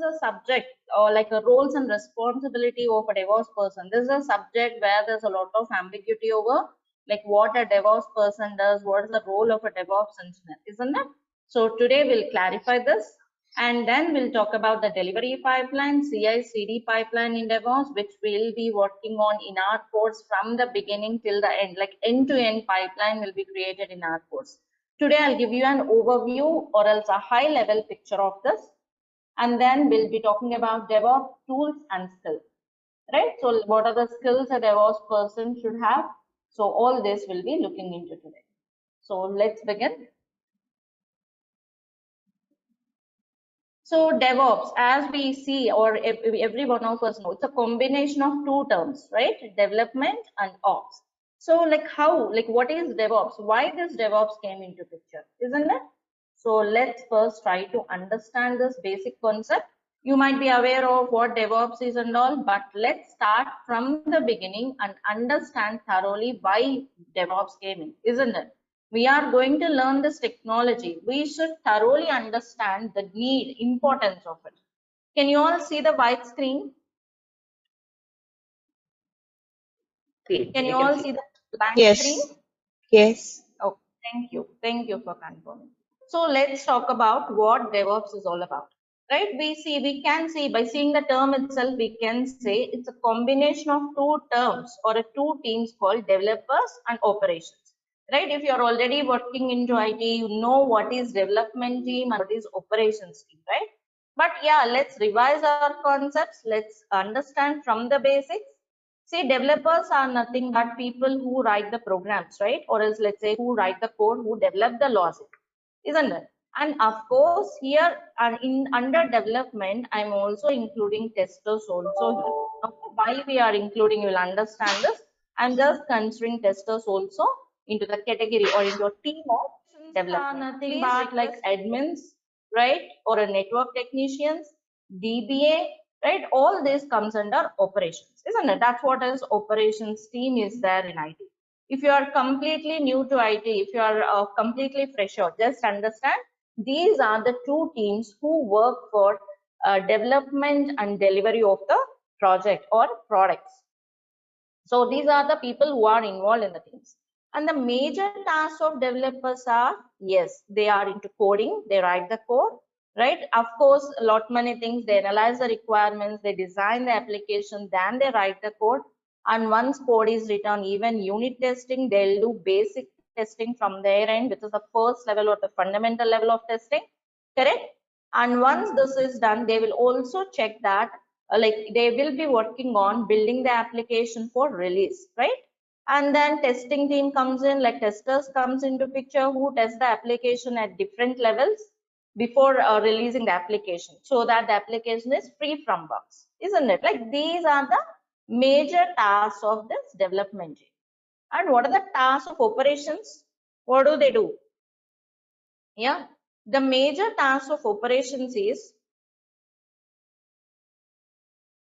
a subject or like a roles and responsibility of a DevOps person. This is a subject where there's a lot of ambiguity over like what a DevOps person does, what is the role of a DevOps engineer, isn't it? So today we'll clarify this, and then we'll talk about the delivery pipeline, CI/CD pipeline in DevOps, which we'll be working on in our course from the beginning till the end, like end-to-end pipeline will be created in our course. Today I'll give you an overview or else a high level picture of this, and then we'll be talking about DevOps tools and skills, right? So what are the skills a DevOps person should have? So all this we'll be looking into today. So let's begin. So DevOps, as we see, or every one of us know, it's a combination of two terms, right? Development and ops. So like how, like what is DevOps? Why this DevOps came into picture, isn't it? So let's first try to understand this basic concept. You might be aware of what DevOps is and all, but let's start from the beginning and understand thoroughly why DevOps came in, isn't it? We are going to learn this technology. We should thoroughly understand the need, importance of it. Can you all see the white screen? Can you all see the blank screen? Yes. Oh, thank you. Thank you for confirming. So let's talk about what DevOps is all about. Right? We can see by seeing the term itself, we can say it's a combination of two terms or two teams called developers and operations. Right? If you're already working into IT, you know what is development team and what is operations team, right? But yeah, let's revise our concepts. Let's understand from the basics. See, developers are nothing but people who write the programs, right? Or else let's say who write the code, who develop the logic, isn't it? And of course, here in under development, I'm also including testers also here. Okay, why we are including, you will understand this. I'm just considering testers also into the category or into a team of development. Nothing but like admins, right? Or a network technicians, DBA, right? All this comes under operations, isn't it? That's what is operations team is there in IT. If you are completely new to IT, if you are completely fresher, just understand these are the two teams who work for development and delivery of the project or products. So these are the people who are involved in the teams. And the major tasks of developers are, yes, they are into coding, they write the code, right? Of course, a lot many things, they analyze the requirements, they design the application, then they write the code. And once code is written, even unit testing, they'll do basic testing from their end, which is the first level or the fundamental level of testing, correct? And once this is done, they will also check that like they will be working on building the application for release, right? And then testing team comes in, like testers comes into picture who test the application at different levels before releasing the application so that the application is free from bugs, isn't it? Like these are the major tasks of this development team. And what are the tasks of operations? What do they do? Yeah, the major task of operations is,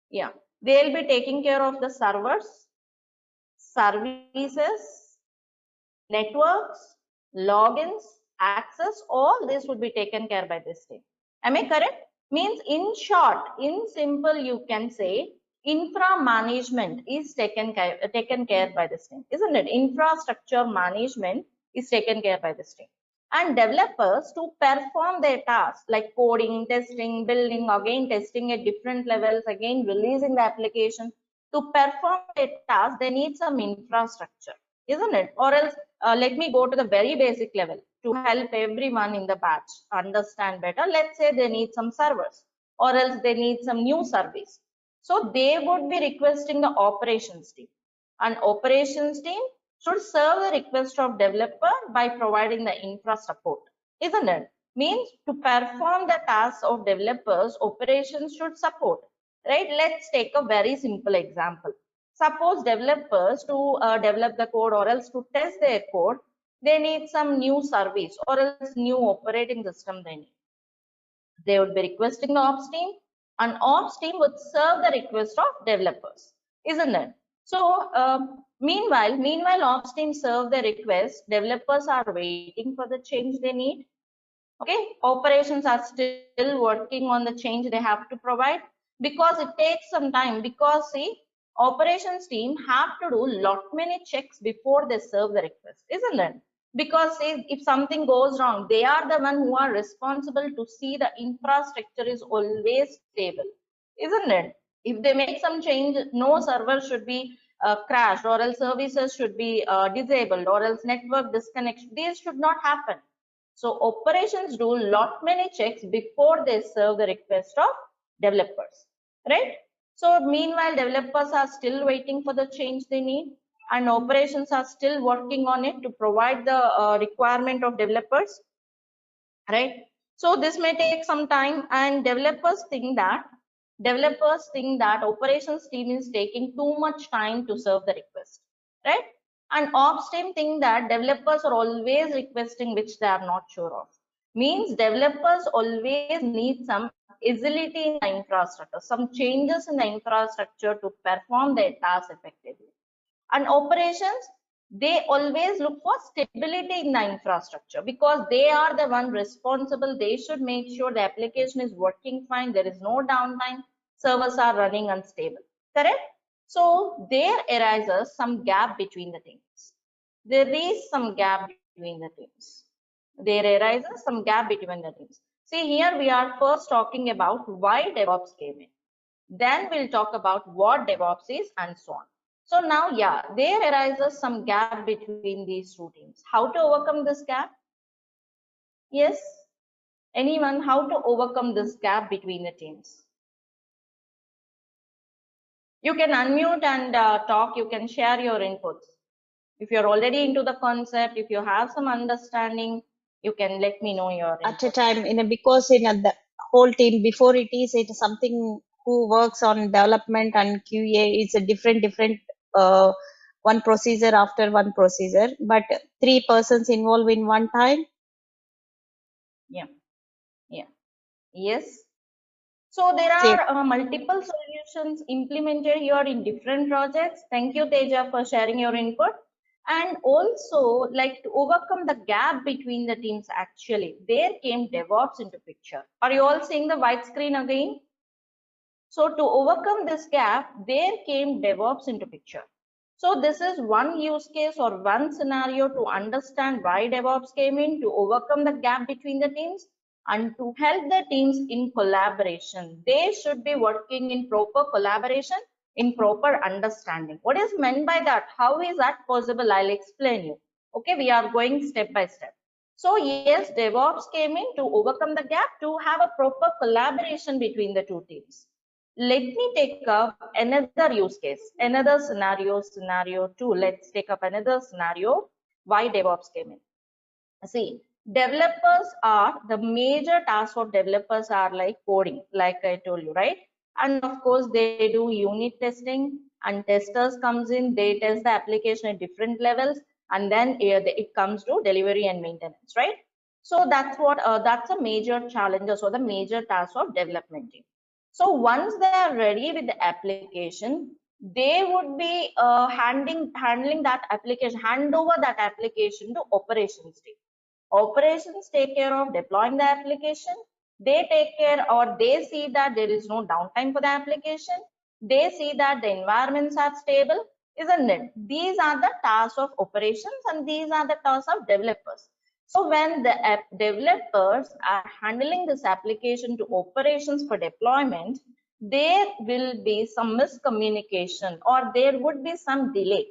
yeah, they'll be taking care of the servers, services, networks, logins, access, all this would be taken care by this team. Am I correct? Means in short, in simple, you can say infra management is taken care by this team, isn't it? Infrastructure management is taken care by this team. And developers to perform their tasks like coding, testing, building, again testing at different levels, again releasing the application. To perform their task, they need some infrastructure, isn't it? Or else, let me go to the very basic level to help everyone in the batch understand better. Let's say they need some servers, or else they need some new service. So they would be requesting the operations team. And operations team should serve the request of developer by providing the infra support, isn't it? Means to perform the tasks of developers, operations should support, right? Let's take a very simple example. Suppose developers to develop the code or else to test their code, they need some new service or else new operating system they need. They would be requesting the ops team, and ops team would serve the request of developers, isn't it? So meanwhile ops team serve the request, developers are waiting for the change they need, Okay, operations are still working on the change they have to provide, because it takes some time, because see, operations team have to do lot many checks before they serve the request, isn't it? Because see, if something goes wrong, they are the one who are responsible to see the infrastructure is always stable, isn't it? If they make some change, no server should be crashed, or else services should be disabled, or else network disconnection. These should not happen. So operations do lot many checks before they serve the request of developers, right? So meanwhile, developers are still waiting for the change they need, and operations are still working on it to provide the requirement of developers, right? So this may take some time, and developers think that operations team is taking too much time to serve the request, right? And ops team think that developers are always requesting which they are not sure of. Means developers always need some agility in the infrastructure, some changes in the infrastructure to perform their task effectively. And operations, they always look for stability in the infrastructure, because they are the one responsible. They should make sure the application is working fine, there is no downtime, servers are running unstable, correct? So there arises some gap between the teams. There is some gap between the teams. There arises some gap between the teams. See, here we are first talking about why DevOps came in, then we'll talk about what DevOps is and so on. So now, yeah, there arises some gap between these two teams. How to overcome this gap? Yes, anyone, how to overcome this gap between the teams? You can unmute and talk, you can share your inputs. If you're already into the concept, if you have some understanding, you can let me know your At a input. time because in the whole team before it is something who works on development and QA is a different uh, one procedure after one procedure, but three persons involved in one time. Yeah, yeah, yes. So there Same. are multiple solutions implemented here in different projects. Thank you, Teja, for sharing your input. And also, like to overcome the gap between the teams, actually, there came DevOps into picture. Are you all seeing the white screen again? So to overcome this gap, there came DevOps into picture. So this is one use case or one scenario to understand why DevOps came in, to overcome the gap between the teams and to help the teams in collaboration. They should be working in proper collaboration, in proper understanding. What is meant by that? How is that possible? I'll explain you. Okay, we are going step by step. So yes, DevOps came in to overcome the gap, to have a proper collaboration between the two teams. Let me take up another use case, another scenario two. Let's take up another scenario, why DevOps came in. See, developers are, the major task of developers are like coding, like I told you, right? And of course, they do unit testing, and testers comes in, they test the application at different levels, and then it comes to delivery and maintenance, right? So that's what, that's a major challenge, or the major task of development team. So once they are ready with the application, they would be handling that application, hand over that application to operations team. Operations take care of deploying the application. They take care, or they see that there is no downtime for the application. They see that the environments are stable, isn't it? These are the tasks of operations, and these are the tasks of developers. So when the app developers are handling this application to operations for deployment, there will be some miscommunication, or there would be some delay,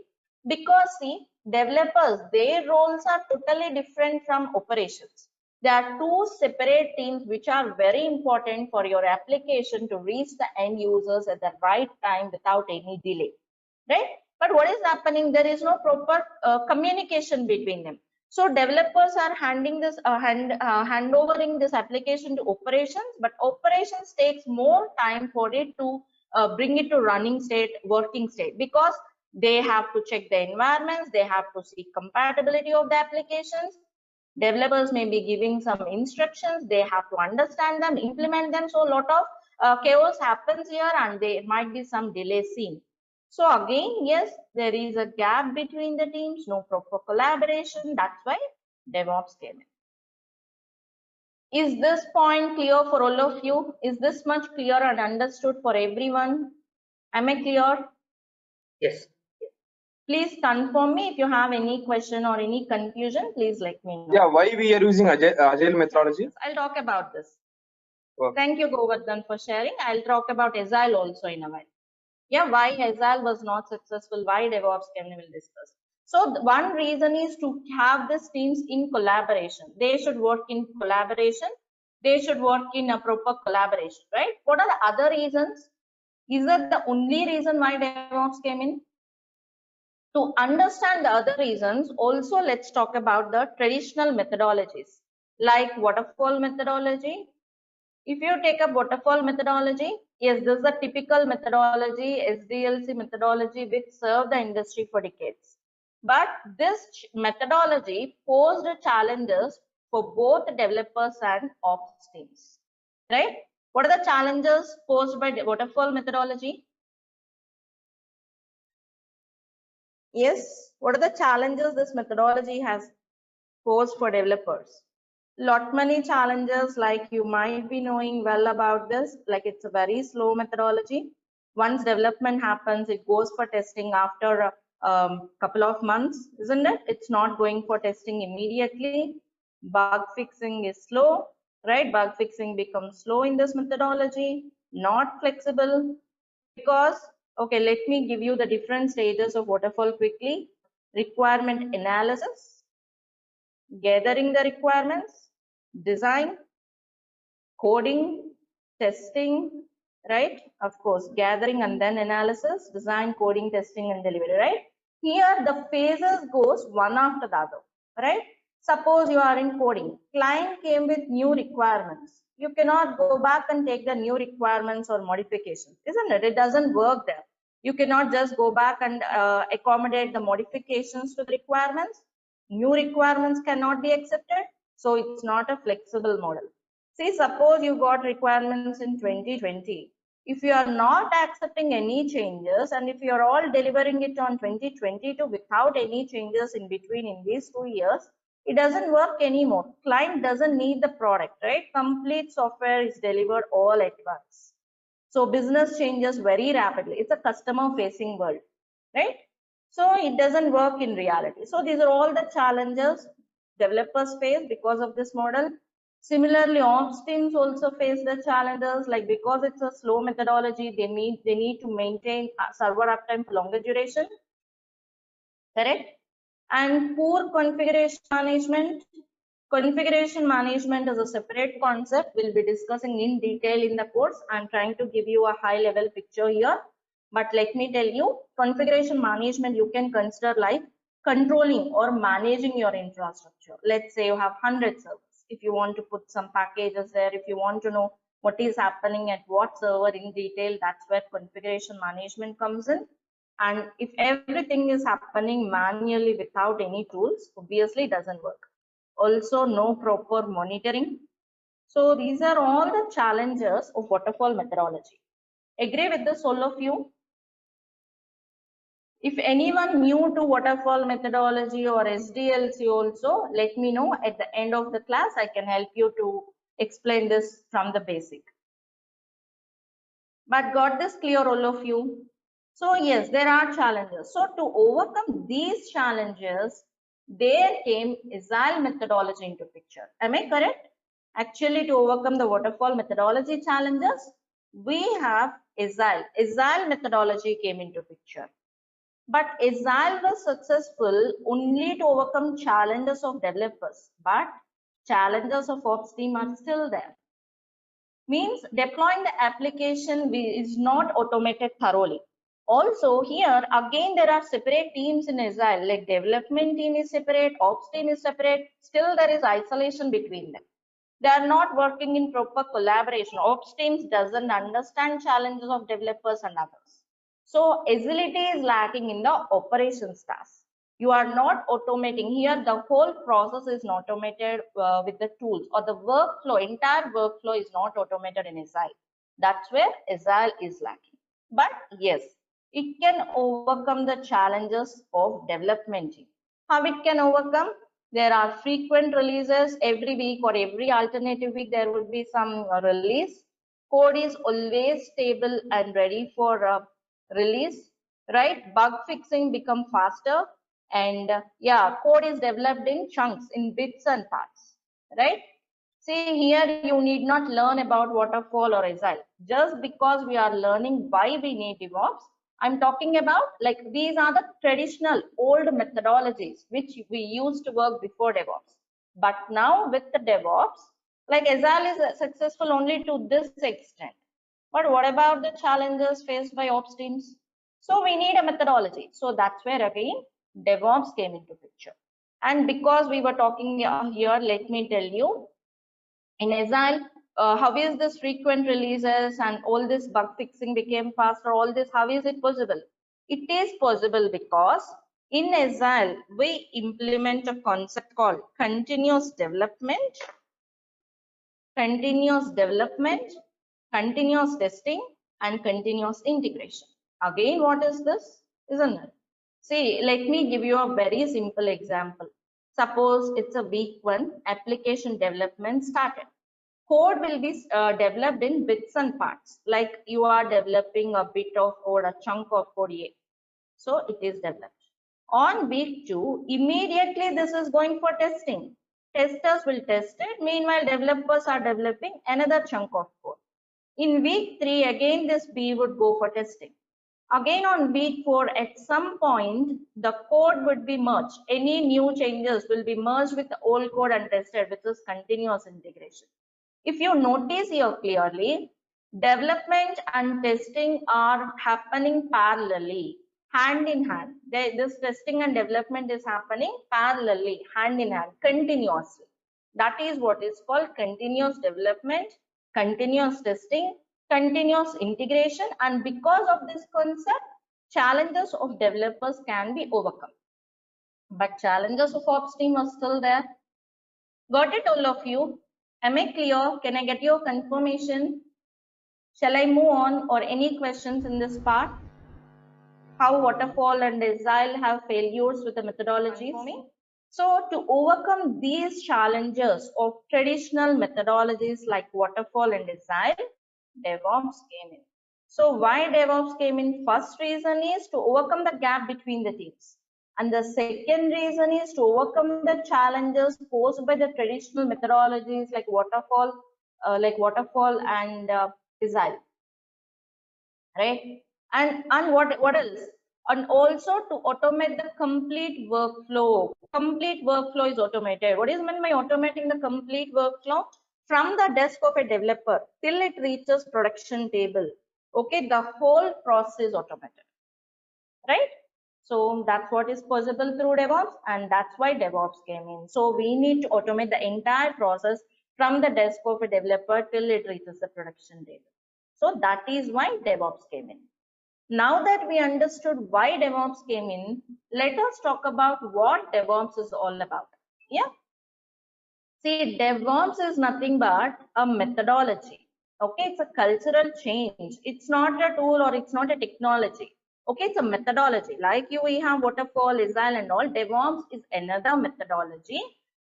because see, developers, their roles are totally different from operations. There are two separate teams which are very important for your application to reach the end users at the right time without any delay, right? But what is happening? There is no proper communication between them. So developers are handovering this application to operations, but operations takes more time for it to bring it to running state, working state, because they have to check the environments, they have to see compatibility of the applications. Developers may be giving some instructions, they have to understand them, implement them. So a lot of chaos happens here, and there might be some delay seen. So again, yes, there is a gap between the teams, no proper collaboration. That's why DevOps came in. Is this point clear for all of you? Is this much clear and understood for everyone? Am I clear? Yes. Please confirm me if you have any question or any confusion. Please let me know. Yeah, why we are using agile methodology? I'll talk about this. Okay. Thank you, Govardhan, for sharing. I'll talk about Agile also in a while. Yeah, why Agile was not successful, why DevOps can we will discuss. So one reason is to have these teams in collaboration. They should work in collaboration. They should work in a proper collaboration, right? What are the other reasons? Is that the only reason why DevOps came in? To understand the other reasons, also let's talk about the traditional methodologies like waterfall methodology. If you take a waterfall methodology, yes, this is a typical methodology, SDLC methodology, which served the industry for decades. But this methodology posed challenges for both developers and ops teams, right? What are the challenges posed by the waterfall methodology? Yes, what are the challenges this methodology has posed for developers? Lot many challenges, like you might be knowing well about this, like it's a very slow methodology. Once development happens, it goes for testing after a couple of months, isn't it? It's not going for testing immediately. Bug fixing is slow, right? Bug fixing becomes slow in this methodology, not flexible. Because, okay, let me give you the different stages of waterfall quickly. Requirement analysis, gathering the requirements, design, coding, testing, right? Of course, gathering and then analysis, design, coding, testing, and delivery, right? Here the phases goes one after the other, right? Suppose you are in coding, client came with new requirements. You cannot go back and take the new requirements or modifications, isn't it? It doesn't work there. You cannot just go back and accommodate the modifications to the requirements. New requirements cannot be accepted. So it's not a flexible model. See, suppose you got requirements in 2020. If you are not accepting any changes and if you are all delivering it on 2022 without any changes in between in these 2 years, it doesn't work anymore. Client doesn't need the product, right? Complete software is delivered all at once. So business changes very rapidly. It's a customer facing world, right? So it doesn't work in reality. So these are all the challenges developers face because of this model. Similarly, ops teams also face the challenges, like because it's a slow methodology, they need to maintain server uptime for longer duration, correct? And poor configuration management. Configuration management is a separate concept. We'll be discussing in detail in the course. I'm trying to give you a high level picture here. But let me tell you, configuration management you can consider like controlling or managing your infrastructure. Let's say you have 100 servers. If you want to put some packages there, if you want to know what is happening at what server in detail, that's where configuration management comes in. And if everything is happening manually without any tools, obviously it doesn't work. Also, no proper monitoring. So these are all the challenges of waterfall methodology. Agree with this, all of you? If anyone new to waterfall methodology or SDLC also, let me know at the end of the class. I can help you to explain this from the basic. But got this clear, all of you? So yes, there are challenges. So to overcome these challenges, there came Agile methodology into picture. Am I correct? Actually, to overcome the waterfall methodology challenges, we have Agile. Agile methodology came into picture. But Agile was successful only to overcome challenges of developers, but challenges of ops team are still there. Means deploying the application is not automated thoroughly. Also here again there are separate teams in Agile, like development team is separate, ops team is separate, still there is isolation between them. They are not working in proper collaboration. Ops teams doesn't understand challenges of developers and others. So agility is lacking in the operations task. You are not automating here. The whole process is not automated with the tools, or the workflow, entire workflow is not automated in Agile. That's where Agile is lacking. But yes, it can overcome the challenges of development team. How it can overcome? There are frequent releases every week or every alternative week. There will be some release. Code is always stable and ready for release, right? Bug fixing become faster, and yeah, code is developed in chunks, in bits and parts, right? See here, you need not learn about waterfall or agile. Just because we are learning why we need DevOps, I'm talking about like these are the traditional old methodologies which we used to work before DevOps. But now with the DevOps, like agile is successful only to this extent. But what about the challenges faced by ops teams? So we need a methodology. So that's where again DevOps came into picture. And because we were talking here, let me tell you, in agile, how is this frequent releases and all this bug fixing became faster, all this, how is it possible? It is possible because in agile we implement a concept called continuous development, continuous development, continuous testing, and continuous integration. Again, what is this, isn't it? See, let me give you a very simple example. Suppose it's a week 1 application development started. Code will be developed in bits and parts, like you are developing a bit of code, a chunk of code here. So it is developed. On week 2, immediately this is going for testing. Testers will test it. Meanwhile, developers are developing another chunk of code. In week 3, again this B would go for testing. Again on week 4, at some point, the code would be merged. Any new changes will be merged with the old code and tested, which is continuous integration. If you notice here clearly, development and testing are happening parallelly, hand in hand. This testing and development is happening parallelly, hand in hand, continuously. That is what is called continuous development, continuous testing, continuous integration, and because of this concept, challenges of developers can be overcome. But challenges of ops team are still there. Got it, all of you? Am I clear? Can I get your confirmation? Shall I move on, or any questions in this part? How waterfall and agile have failures with the methodologies? So to overcome these challenges of traditional methodologies like waterfall and agile, DevOps came in. So why DevOps came in? First reason is to overcome the gap between the teams. And the second reason is to overcome the challenges posed by the traditional methodologies like waterfall and agile, right? And what else? And also to automate the complete workflow. Complete workflow is automated. What is meant by automating the complete workflow? From the desk of a developer till it reaches production table. Okay, the whole process is automated, right? So that's what is possible through DevOps, and that's why DevOps came in. So we need to automate the entire process from the desk of a developer till it reaches the production table. So that is why DevOps came in. Now that we understood why DevOps came in, let us talk about what DevOps is all about. Yeah. See, DevOps is nothing but a methodology. Okay, it's a cultural change. It's not a tool or it's not a technology. Okay, it's a methodology. Like we have waterfall, agile, and all. DevOps is another methodology.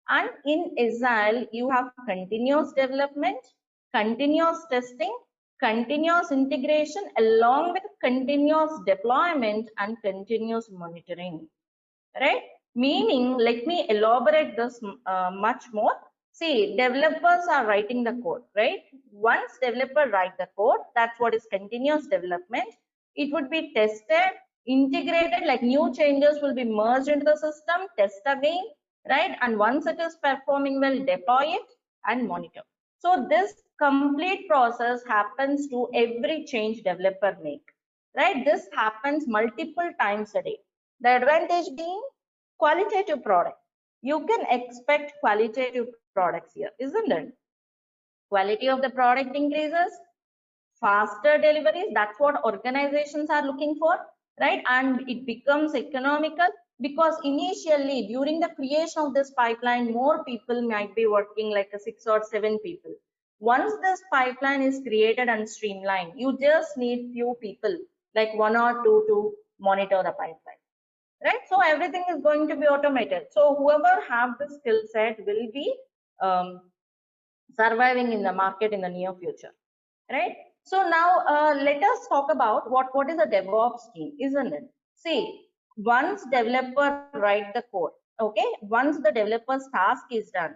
And in agile, you have continuous development, continuous testing, continuous integration, along with continuous deployment and continuous monitoring. Right? Meaning, let me elaborate this much more. See, developers are writing the code, right? Once developer write the code, that's what is continuous development. It would be tested, integrated, like new changes will be merged into the system, test again, right? And once it is performing well, deploy it and monitor. So this complete process happens to every change developer make, right? This happens multiple times a day. The advantage being qualitative product. You can expect qualitative products here, isn't it? Quality of the product increases, faster deliveries, that's what organizations are looking for, right? And it becomes economical because initially during the creation of this pipeline, more people might be working, like 6 or 7 people. Once this pipeline is created and streamlined, you just need few people, like 1 or 2 to monitor the pipeline, right? So everything is going to be automated. So whoever have the skill set will be surviving in the market in the near future, right? So now let us talk about what is a DevOps team, isn't it? See, once developer write the code, okay, once the developer's task is done,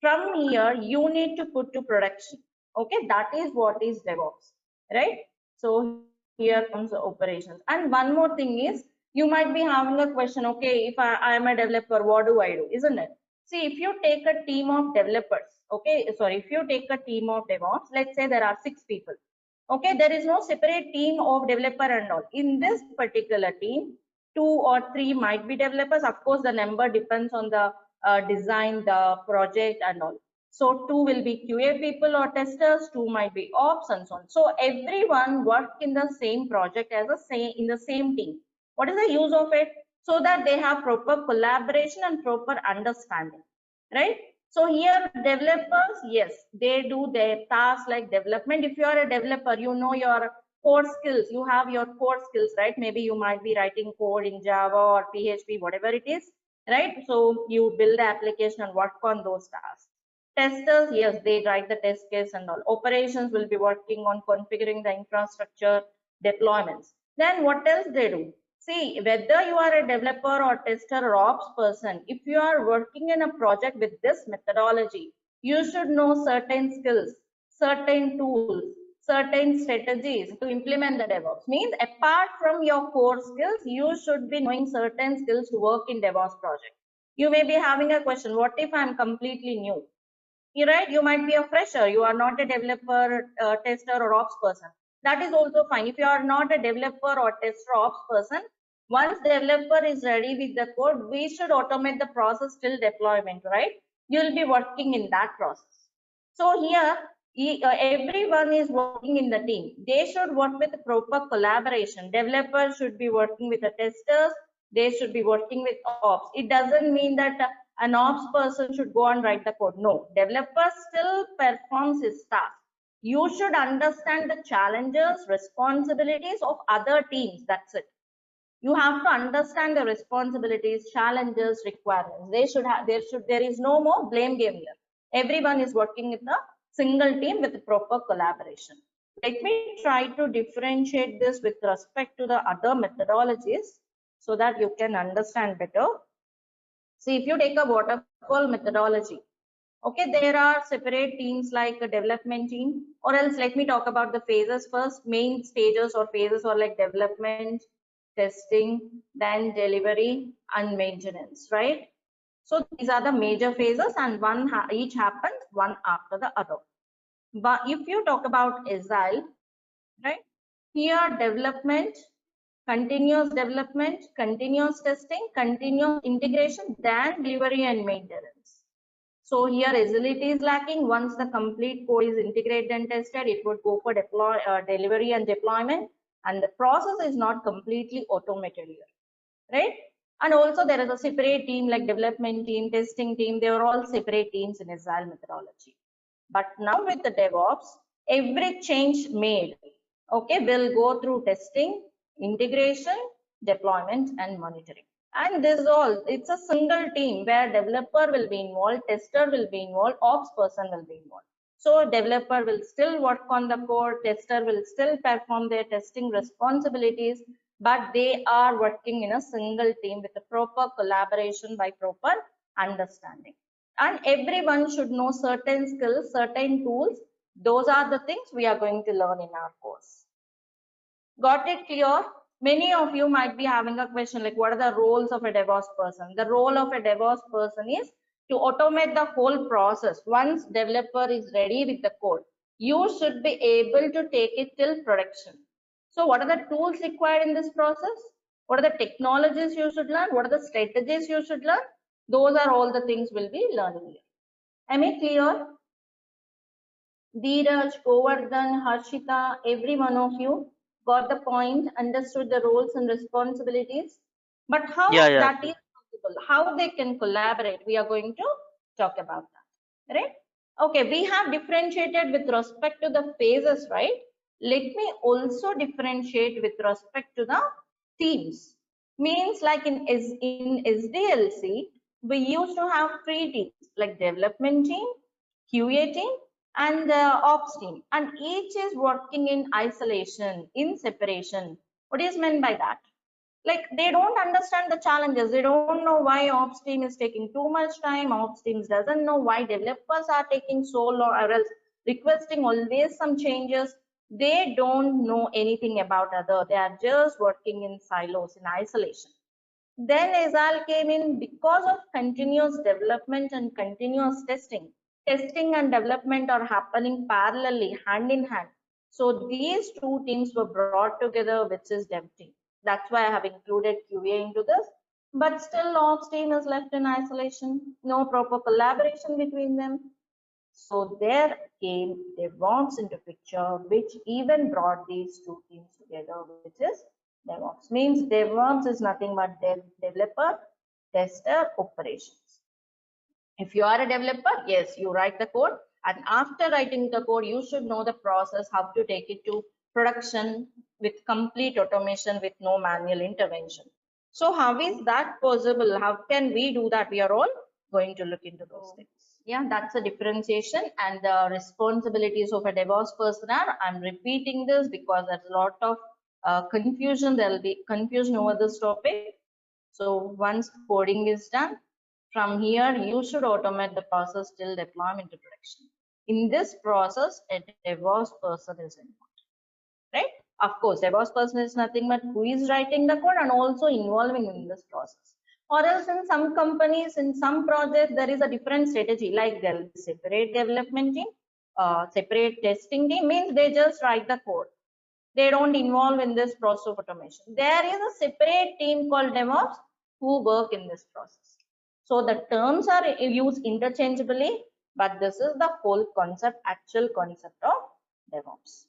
from here you need to put to production, okay, that is what is DevOps, right? So here comes the operations. And one more thing is, you might be having a question, okay, if I am a developer, what do I do, isn't it? See, if you take a team of developers, okay, sorry, if you take a team of DevOps, let's say there are 6 people, okay, there is no separate team of developer and all. In this particular team, 2 or 3 might be developers. Of course, the number depends on the design, the project and all. So 2 will be QA people or testers, 2 might be ops and so on. So everyone work in the same project as in the same team. What is the use of it? So that they have proper collaboration and proper understanding, right? So here developers, yes, they do their tasks like development. If you are a developer, you know your core skills, you have your core skills, right? Maybe you might be writing code in Java or PHP, whatever it is, right? So you build the application and work on those tasks. Testers, yes, they write the test case and all. Operations will be working on configuring the infrastructure, deployments. Then what else they do? See, whether you are a developer or tester or ops person, if you are working in a project with this methodology, you should know certain skills, certain tools, certain strategies to implement the DevOps. Means apart from your core skills, you should be knowing certain skills to work in DevOps project. You may be having a question, what if I'm completely new? You're right, you might be a fresher, you are not a developer, tester or ops person. That is also fine. If you are not a developer or tester or ops person, once developer is ready with the code, we should automate the process till deployment, right? You'll be working in that process. So here everyone is working in the team. They should work with proper collaboration. Developers should be working with the testers, they should be working with ops. It doesn't mean that an ops person should go and write the code. No, developer still performs his task. You should understand the challenges, responsibilities of other teams. That's it. You have to understand the responsibilities, challenges, requirements. There is no more blame game here. Everyone is working in a single team with proper collaboration. Let me try to differentiate this with respect to the other methodologies so that you can understand better. See, if you take a waterfall methodology, okay, there are separate teams like a development team, or else let me talk about the phases first. Main stages or phases are like development, testing, then delivery and maintenance, right? So these are the major phases, and each happens one after the other. But if you talk about Agile, right, here development, continuous development, continuous testing, continuous integration, then delivery and maintenance. So here agility is lacking. Once the complete code is integrated and tested, it would go for delivery and deployment, and the process is not completely automated here, right? And also there is a separate team like development team, testing team. They are all separate teams in Agile methodology. But now with the DevOps, every change made, okay, will go through testing, integration, deployment, and monitoring. And this is all, it's a single team where developer will be involved, tester will be involved, ops person will be involved. So developer will still work on the code, tester will still perform their testing responsibilities, but they are working in a single team with a proper collaboration by proper understanding. And everyone should know certain skills, certain tools. Those are the things we are going to learn in our course. Got it clear? Many of you might be having a question like, what are the roles of a DevOps person? The role of a DevOps person is to automate the whole process. Once developer is ready with the code, you should be able to take it till production. So what are the tools required in this process? What are the technologies you should learn? What are the strategies you should learn? Those are all the things we'll be learning here. Am I clear? Dheeraj, Govardhan, Harshita, every one of you got the point, understood the roles and responsibilities. But how Yeah. that is possible, how they can collaborate, we are going to talk about that, right? Okay, we have differentiated with respect to the phases, right? Let me also differentiate with respect to the themes. Means like in SDLC, we used to have 3 teams like development team, QA team, and the ops team, and each is working in isolation, in separation. What is meant by that? Like they don't understand the challenges. They don't know why ops team is taking too much time. Ops teams doesn't know why developers are taking so long or else requesting always some changes. They don't know anything about other. They are just working in silos, in isolation. Then Agile came in because of continuous development and continuous testing. Testing and development are happening parallelly, hand in hand. So these 2 teams were brought together, which is dev team. That's why I have included QA into this. But still, ops team is left in isolation. No proper collaboration between them. So there came DevOps into picture, which even brought these 2 teams together, which is DevOps. Means DevOps is nothing but developer, tester, operations. If you are a developer, yes, you write the code, and after writing the code, you should know the process, how to take it to production with complete automation with no manual intervention. So how is that possible? How can we do that? We are all going to look into those things. Yeah, that's a differentiation, and the responsibilities of a DevOps person are, I'm repeating this because there's a lot of confusion. There will be confusion over this topic. So once coding is done, from here, you should automate the process till deployment to production. In this process, a DevOps person is involved, right? Of course, DevOps person is nothing but who is writing the code and also involving in this process. Or else in some companies, in some projects, there is a different strategy, like they'll separate development team, separate testing team, means they just write the code. They don't involve in this process of automation. There is a separate team called DevOps who work in this process. So the terms are used interchangeably, but this is the whole concept, actual concept of DevOps.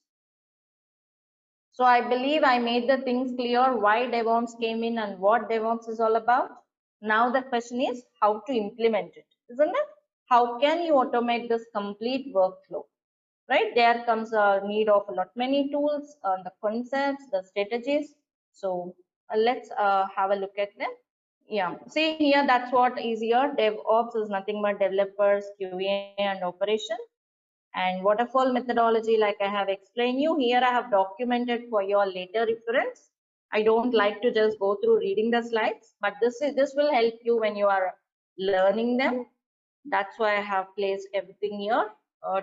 So I believe I made the things clear why DevOps came in and what DevOps is all about. Now the question is how to implement it, isn't it? How can you automate this complete workflow? Right, there comes a need of a lot many tools, the concepts, the strategies. So let's have a look at them. Yeah, see here, that's what is here. DevOps is nothing but developers, QA, and operation. And waterfall methodology, like I have explained you here, I have documented for your later reference. I don't like to just go through reading the slides, but this will help you when you are learning them. That's why I have placed everything here.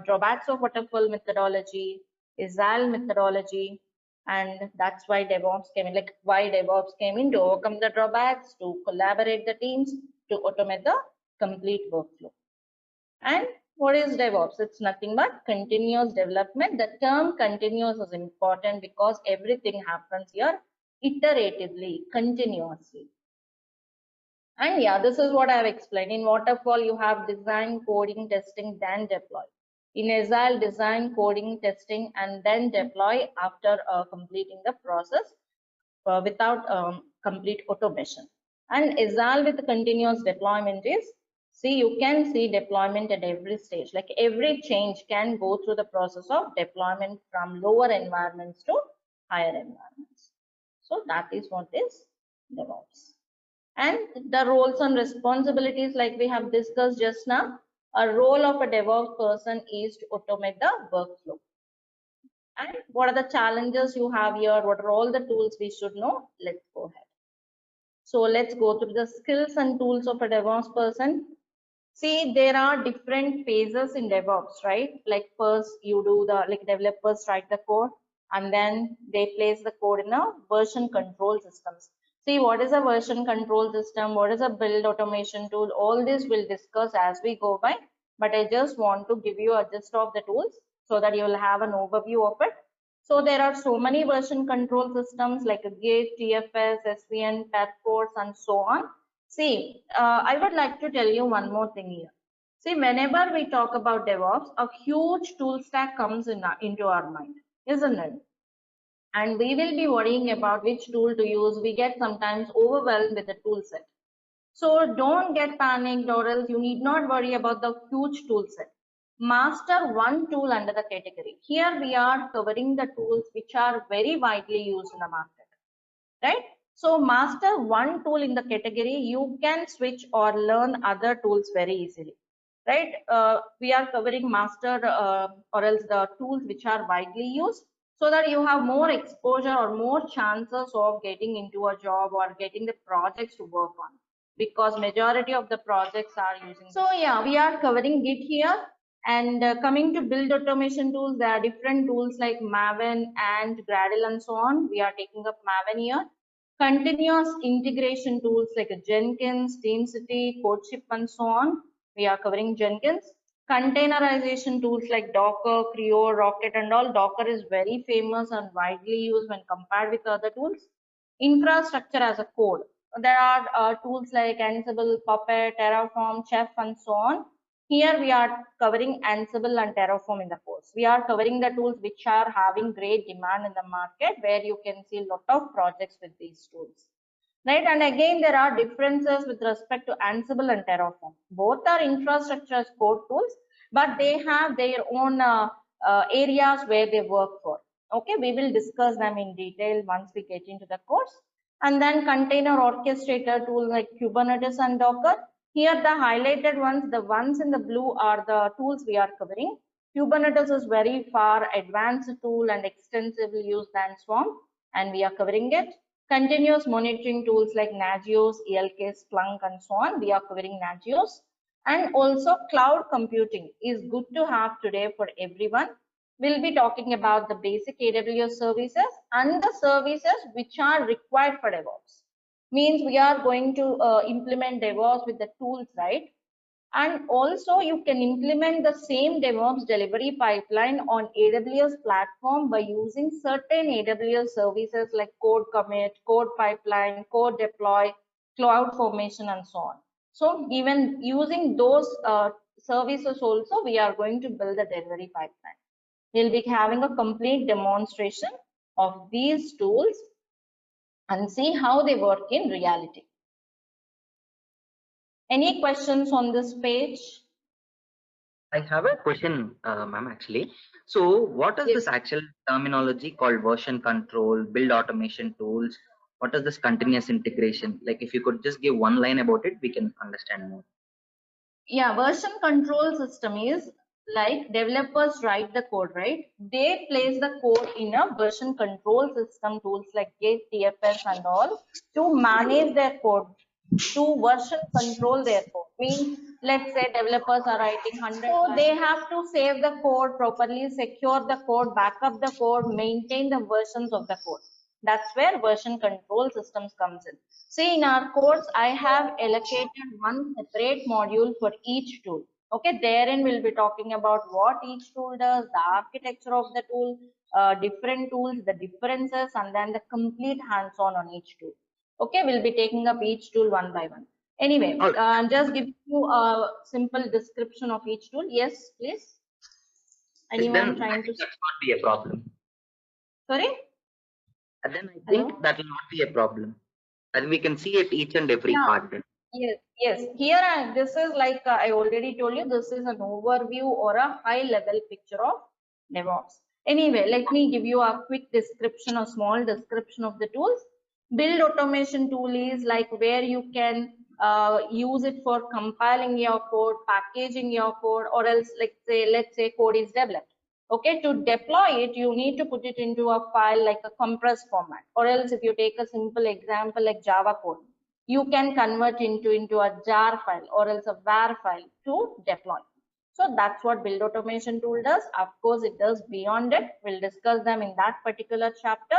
Drawbacks of waterfall methodology, Agile methodology, and that's why DevOps came in. Like why DevOps came in, to overcome the drawbacks, to collaborate the teams, to automate the complete workflow. And what is DevOps? It's nothing but continuous development. The term continuous is important because everything happens here iteratively, continuously. And yeah, this is what I have explained. In waterfall, you have design, coding, testing, then deploy. In Agile, design, coding, testing, and then deploy after completing the process without complete automation. And Agile with continuous deployment is, see, you can see deployment at every stage. Like every change can go through the process of deployment from lower environments to higher environments. So that is what is DevOps. And the roles and responsibilities, like we have discussed just now, a role of a DevOps person is to automate the workflow. And what are the challenges you have here? What are all the tools we should know? Let's go ahead. So let's go through the skills and tools of a DevOps person. See, there are different phases in DevOps, right? Like first you do the, like developers write the code and then they place the code in a version control systems. See, what is a version control system? What is a build automation tool? All this we'll discuss as we go by, but I just want to give you a gist of the tools so that you will have an overview of it. So there are so many version control systems like a Git, TFS, SVN, Pathforce, and so on. See, I would like to tell you one more thing here. See, whenever we talk about DevOps, a huge tool stack comes into our mind, isn't it? And we will be worrying about which tool to use. We get sometimes overwhelmed with the tool set. So don't get panicked, or else you need not worry about the huge tool set. Master one tool under the category. Here we are covering the tools which are very widely used in the market, right? So master one tool in the category, you can switch or learn other tools very easily, right? We are covering master or else the tools which are widely used, so that you have more exposure or more chances of getting into a job or getting the projects to work on, because majority of the projects are using. So yeah, we are covering Git here. And coming to build automation tools, there are different tools like Maven and Gradle and so on. We are taking up Maven here. Continuous integration tools like Jenkins, TeamCity, CodeShip and so on. We are covering Jenkins. Containerization tools like Docker, Creo, Rocket and all. Docker is very famous and widely used when compared with other tools. Infrastructure as a code. There are tools like Ansible, Puppet, Terraform, Chef and so on. Here we are covering Ansible and Terraform in the course. We are covering the tools which are having great demand in the market, where you can see a lot of projects with these tools. Right, and again there are differences with respect to Ansible and Terraform. Both are infrastructure as code tools, but they have their own areas where they work for. Okay, we will discuss them in detail once we get into the course. And then container orchestrator tools like Kubernetes and Docker. Here the highlighted ones, the ones in the blue are the tools we are covering. Kubernetes is very far advanced tool and extensively used than Swarm, and we are covering it. Continuous monitoring tools like Nagios, ELK, Splunk and so on, we are covering Nagios. And also cloud computing is good to have today for everyone. We'll be talking about the basic AWS services and the services which are required for DevOps. Means we are going to implement DevOps with the tools, right? And also you can implement the same DevOps delivery pipeline on AWS platform by using certain AWS services like code commit, code pipeline, code deploy, cloud formation and so on. So even using those services also, we are going to build a delivery pipeline. We'll be having a complete demonstration of these tools and see how they work in reality. Any questions on this page? I have a question, ma'am, actually. So what is Yes. this actual terminology called version control, build automation tools? What is this continuous integration? Like, if you could just give one line about it, we can understand more. Yeah, version control system is like developers write the code, right? They place the code in a version control system tools like Git, TFS and all to manage their code, to version control their code. Means, let's say developers are writing 100. So they have to save the code properly, secure the code, back up the code, maintain the versions of the code. That's where version control systems comes in. See, in our course, I have allocated one separate module for each tool. Okay, therein we'll be talking about what each tool does, the architecture of the tool, different tools, the differences, and then the complete hands-on on each tool. Okay, we'll be taking up each tool one by one. Anyway, just give you a simple description of each tool. Yes, please. Anyone Then trying to? that's not be a problem. Sorry? And then I think Hello? that will not be a problem. And we can see it each and every Yeah. part. Then. Yes, yes. Here, this is like I already told you, this is an overview or a high level picture of DevOps. Anyway, let me give you a quick description, a small description of the tools. Build automation tool is like where you can use it for compiling your code, packaging your code, or else like say, let's say code is developed. Okay, to deploy it, you need to put it into a file like a compressed format, or else if you take a simple example like Java code, you can convert into a jar file or else a var file to deploy. So that's what build automation tool does. Of course, it does beyond it. We'll discuss them in that particular chapter.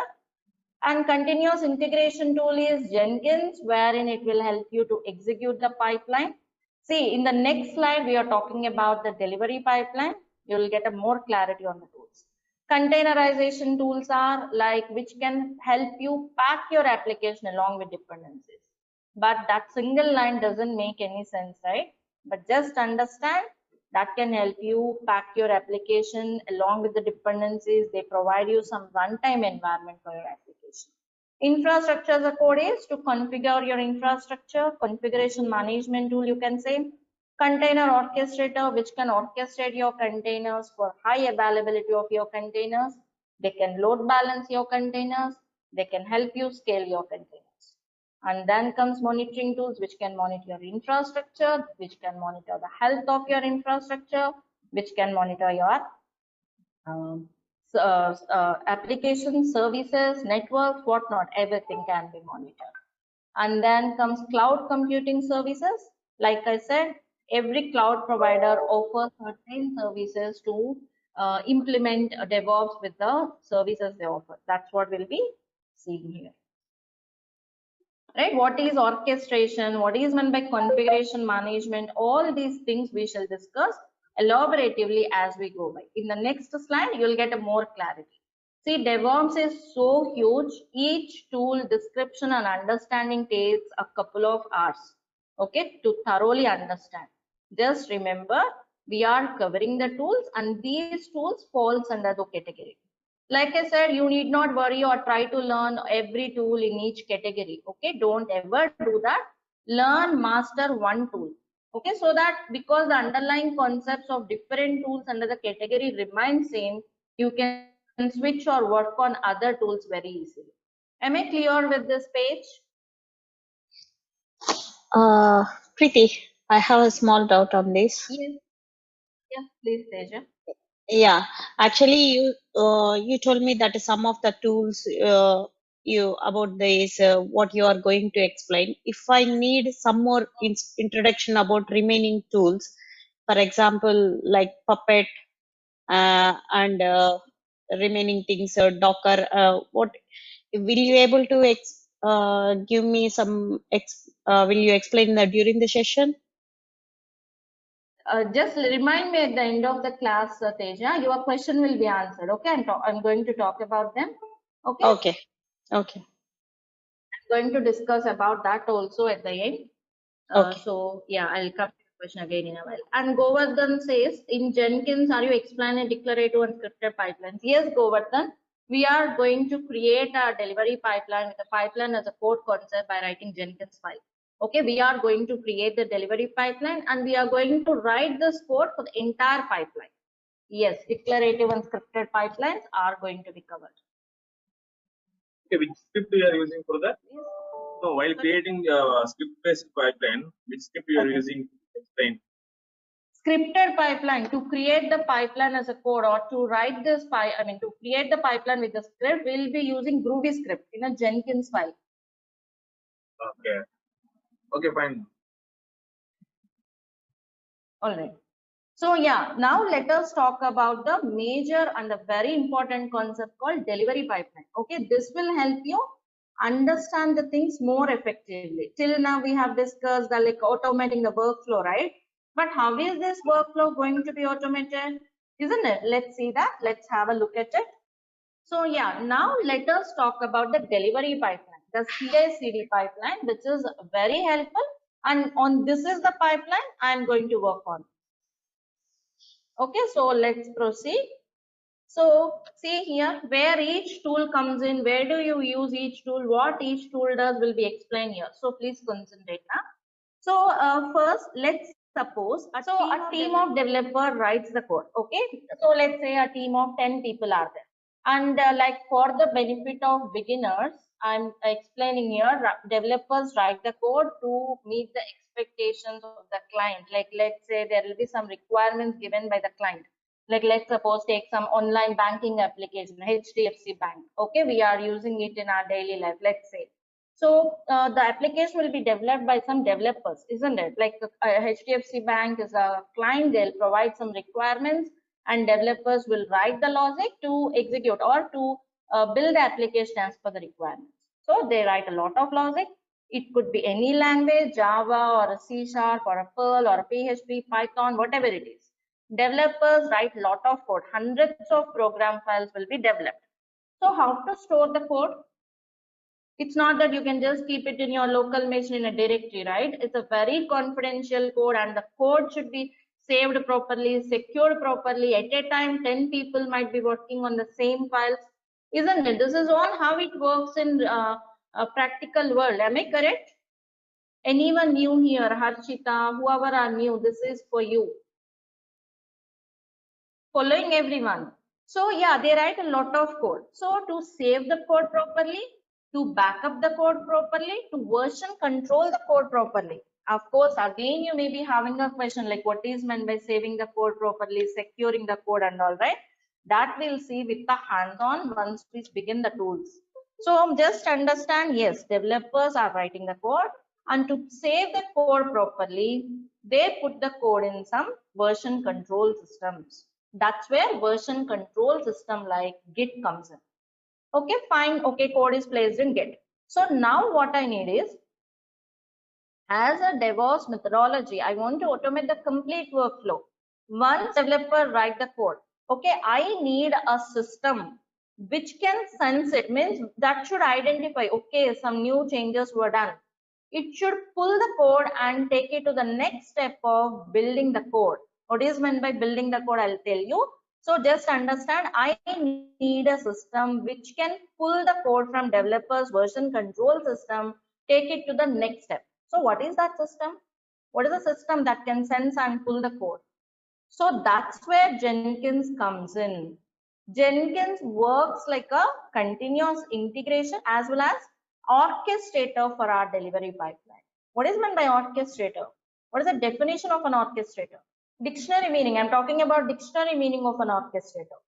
And continuous integration tool is Jenkins, wherein it will help you to execute the pipeline. See, in the next slide, we are talking about the delivery pipeline. You will get a more clarity on the tools. Containerization tools are like which can help you pack your application along with dependencies. But that single line doesn't make any sense, right? But just understand that can help you pack your application along with the dependencies. They provide you some runtime environment for your application. Infrastructure as a code is to configure your infrastructure, configuration management tool, you can say. Container orchestrator, which can orchestrate your containers for high availability of your containers. They can load balance your containers. They can help you scale your containers. And then comes monitoring tools, which can monitor your infrastructure, which can monitor the health of your infrastructure, which can monitor your applications, services, networks, whatnot, everything can be monitored. And then comes cloud computing services. Like I said, every cloud provider offers certain services to implement DevOps with the services they offer. That's what we'll be seeing here. Right? What is orchestration? What is meant by configuration management? All these things we shall discuss elaboratively as we go by. In the next slide, you'll get a more clarity. See, DevOps is so huge. Each tool description and understanding takes a couple of hours, okay, to thoroughly understand. Just remember, we are covering the tools and these tools falls under the category. Like I said, you need not worry or try to learn every tool in each category. Okay, don't ever do that. Learn, master one tool. Okay, so that because the underlying concepts of different tools under the category remain same, you can switch or work on other tools very easily. Am I clear with this page? Preeti, I have a small doubt on this. Yes. Yes, please, Teja. Yeah, actually, you told me that some of the tools you about this what you are going to explain. If I need some more introduction about remaining tools, for example, like Puppet and remaining things, Docker, what will you able to give me some will you explain that during the session? Just remind me at the end of the class, Teja, your question will be answered. Okay, I'm going to talk about them. Okay, Okay, okay, I'm going to discuss about that also at the end. okay. So yeah, I'll come to the question again in a while. And Govardhan says, in Jenkins, are you explaining declarative and scripted pipelines? Yes, Govardhan, we are going to create a delivery pipeline with a pipeline as a code concept by writing Jenkins file. Okay, we are going to create the delivery pipeline and we are going to write this code for the entire pipeline. Yes, declarative and scripted pipelines are going to be covered. Okay, which script you are using for that? Yes. So while creating script-based pipeline, which script you are Okay. using? Explain. Scripted pipeline, to create the pipeline as a code or to write this to create the pipeline with the script, we'll be using Groovy script in a Jenkins file. Okay. Okay, fine. All right. So yeah, now let us talk about the major and the very important concept called delivery pipeline. Okay, this will help you understand the things more effectively. Till now we have discussed the like automating the workflow, right? But how is this workflow going to be automated? Isn't it? Let's see that. Let's have a look at it. So yeah, now let us talk about the delivery pipeline, the CI/CD pipeline, which is very helpful. And on this is the pipeline I'm going to work on. Okay, so let's proceed. So see here where each tool comes in, where do you use each tool, what each tool does will be explained here. So please concentrate now. So first, let's suppose a team of developer writes the code. Okay, so let's say a team of 10 people are there, and like for the benefit of beginners, I'm explaining here. Developers write the code to meet the expectations of the client. Like let's say there will be some requirements given by the client. Like let's suppose take some online banking application, HDFC Bank. Okay, we are using it in our daily life. Let's say. So the application will be developed by some developers, isn't it? Like HDFC Bank is a client, they'll provide some requirements and developers will write the logic to execute or to build the application as per the requirements. So they write a lot of logic. It could be any language, Java or a C# or a Perl or a PHP, Python, whatever it is. Developers write lot of code. Hundreds of program files will be developed. So how to store the code? It's not that you can just keep it in your local machine in a directory, right? It's a very confidential code and the code should be saved properly, secured properly. At a time, 10 people might be working on the same files, isn't it? This is all how it works in a practical world. Am I correct? Anyone new here, Harshita, whoever are new, this is for you. Following everyone. So yeah, they write a lot of code. So to save the code properly, to back up the code properly, to version control the code properly. Of course, again, you may be having a question like what is meant by saving the code properly, securing the code and all, right? That we'll see with the hands-on once we begin the tools. So just understand, yes, developers are writing the code, and to save the code properly, they put the code in some version control systems. That's where version control system like Git comes in. Okay, fine. Okay, code is placed in Git. So now what I need is, as a DevOps methodology, I want to automate the complete workflow. Once developer write the code, okay, I need a system which can sense it, means that should identify, okay, some new changes were done. It should pull the code and take it to the next step of building the code. What is meant by building the code, I'll tell you. So just understand, I need a system which can pull the code from developers version control system, take it to the next step. So what is that system? What is a system that can sense and pull the code? So that's where Jenkins comes in. Jenkins works like a continuous integration as well as orchestrator for our delivery pipeline. What is meant by orchestrator? What is the definition of an orchestrator? Dictionary meaning. I'm talking about dictionary meaning of an orchestrator.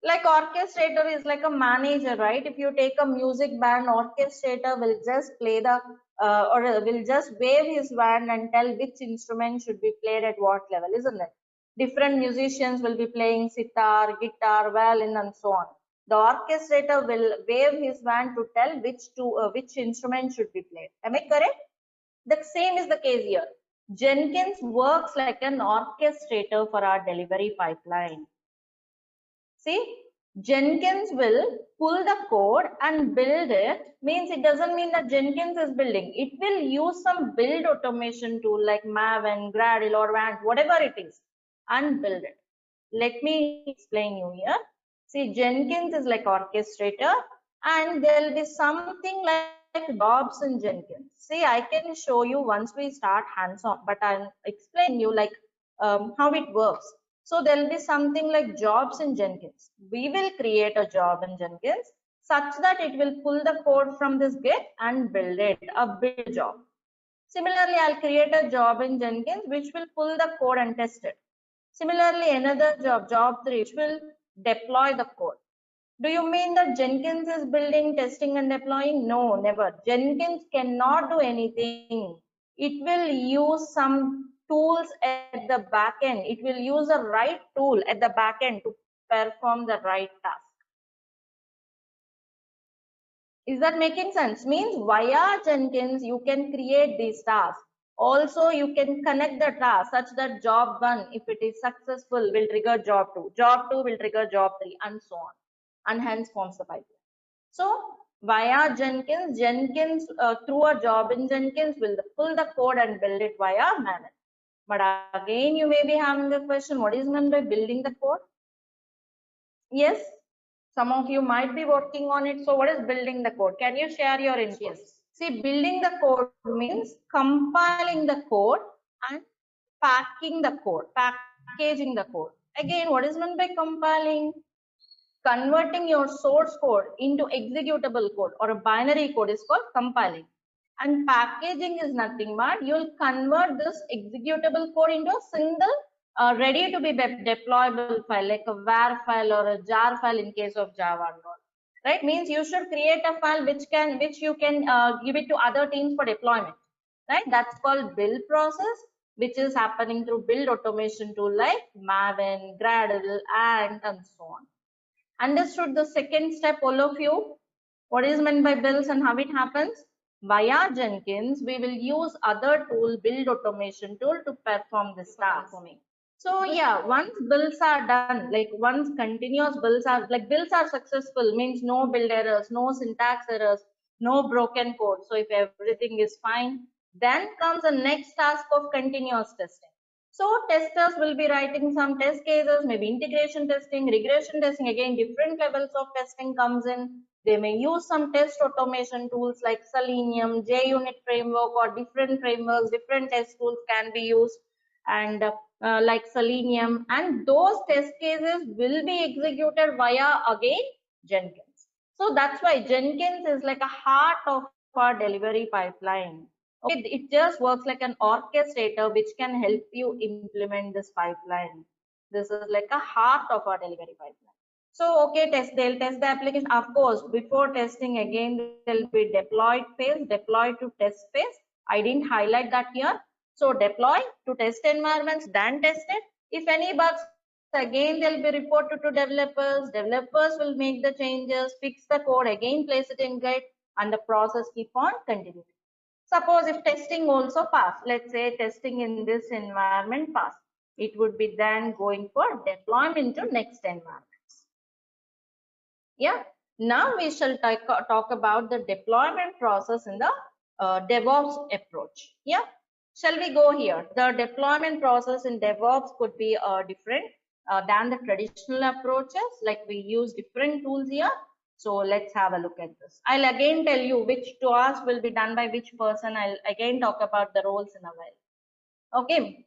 Like orchestrator is like a manager, right? If you take a music band, orchestrator will just play the or will just wave his wand and tell which instrument should be played at what level, isn't it? Different musicians will be playing sitar, guitar, violin, and so on. The orchestrator will wave his wand to tell which instrument should be played. Am I correct? The same is the case here. Jenkins works like an orchestrator for our delivery pipeline. See, Jenkins will pull the code and build it. Means it doesn't mean that Jenkins is building. It will use some build automation tool like Maven, Gradle, or Vant, whatever it is, and build it. Let me explain you here. See, Jenkins is like orchestrator, and there will be something like jobs in Jenkins. See, I can show you once we start hands-on, but I'll explain you like how it works. So there will be something like jobs in Jenkins. We will create a job in Jenkins such that it will pull the code from this Git and build it, a build job. Similarly, I'll create a job in Jenkins which will pull the code and test it. Similarly, another job, job 3, which will deploy the code. Do you mean that Jenkins is building, testing, and deploying? No, never. Jenkins cannot do anything. It will use some tools at the back end. It will use the right tool at the back end to perform the right task. Is that making sense? Means via Jenkins, you can create these tasks. Also, you can connect the task such that job 1, if it is successful, will trigger job 2. Job 2 will trigger job 3, and so on. And hence forms the pipeline. So via Jenkins, through a job in Jenkins will pull the code and build it via Maven. But again, you may be having the question, what is meant by building the code? Yes, some of you might be working on it. So what is building the code? Can you share your inputs? Yes. See, building the code means compiling the code and packing the code, packaging the code. Again, what is meant by compiling? Converting your source code into executable code or a binary code is called compiling. And packaging is nothing but you'll convert this executable code into a single ready to be deployable file like a var file or a jar file in case of Java and all. Right? Means you should create a file which you can give it to other teams for deployment. Right? That's called build process, which is happening through build automation tool like Maven, Gradle, Ant, and so on. Understood the second step, all of you? What is meant by builds and how it happens? Via Jenkins, we will use other tool, build automation tool, to perform this task. So yeah, once builds are done, like once continuous builds are, like builds are successful, means no build errors, no syntax errors, no broken code. So if everything is fine, then comes the next task of continuous testing. So testers will be writing some test cases, maybe integration testing, regression testing. Again, different levels of testing comes in. They may use some test automation tools like Selenium, JUnit framework, or different frameworks, different test tools can be used, and like Selenium. And those test cases will be executed via again Jenkins. So that's why Jenkins is like a heart of our delivery pipeline. Okay, it just works like an orchestrator which can help you implement this pipeline. This is like a heart of our delivery pipeline. So okay, they'll test the application. Of course, before testing again, there'll be deployed phase, deploy to test phase. I didn't highlight that here. So deploy to test environments, then test it. If any bugs, again they'll be reported to developers. Developers will make the changes, fix the code, again place it in Git, and the process keep on continuing. Suppose if testing also pass, let's say testing in this environment pass, it would be then going for deployment to next environments. Yeah, now we shall talk about the deployment process in the DevOps approach. Yeah, shall we go here? The deployment process in DevOps could be different than the traditional approaches, like we use different tools here. So let's have a look at this. I'll again tell you which tasks will be done by which person. I'll again talk about the roles in a while. Okay.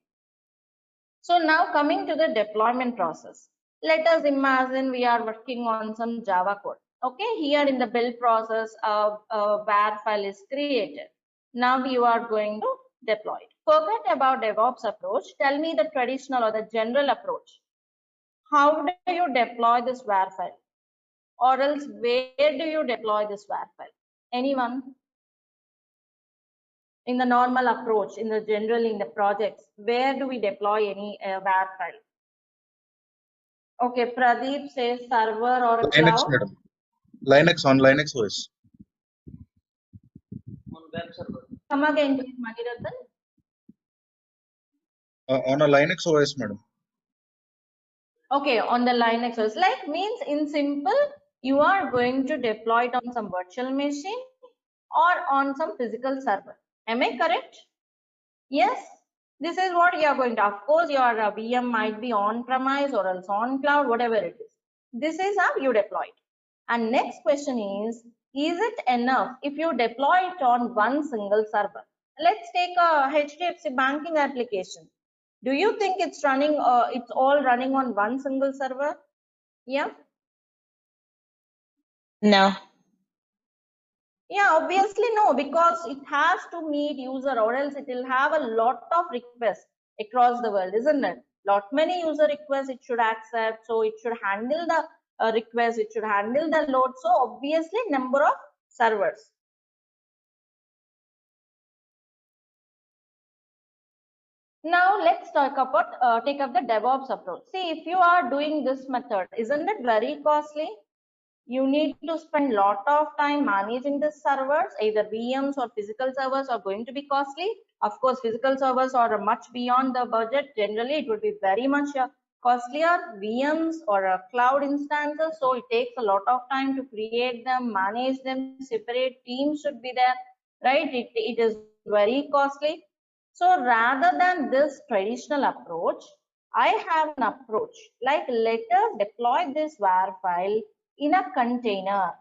So now coming to the deployment process. Let us imagine we are working on some Java code. Okay, here in the build process, a var file is created. Now you are going to deploy it. Forget about DevOps approach. Tell me the traditional or the general approach. How do you deploy this var file? Or else where do you deploy this var file? Anyone? In the normal approach, in the general, in the projects, where do we deploy any var file? Okay, Pradeep says server or Linux, cloud. madam. Linux on Linux OS. On web server. Come again, please, Manirathan. On a Linux OS, madam. Okay, on the Linux OS, like means in simple, you are going to deploy it on some virtual machine or on some physical server. Am I correct? Yes. This is what you are going to. Of course, your VM might be on premise or else on cloud, whatever it is. This is how you deploy it. And next question is it enough if you deploy it on one single server? Let's take a HDFC banking application. Do you think it's running, it's all running on one single server? Yeah. No. Yeah, obviously no, because it has to meet user or else it will have a lot of requests across the world, isn't it? Lot many user requests it should accept, so it should handle the requests, it should handle the load. So obviously number of servers. Now let's talk about take up the DevOps approach. See, if you are doing this method, isn't it very costly? You need to spend lot of time managing the servers. Either VMs or physical servers are going to be costly. Of course, physical servers are much beyond the budget. Generally, it would be very much costlier. VMs or cloud instances, so it takes a lot of time to create them, manage them. Separate teams should be there, right? It is very costly. So rather than this traditional approach, I have an approach like let us deploy this var file in a container.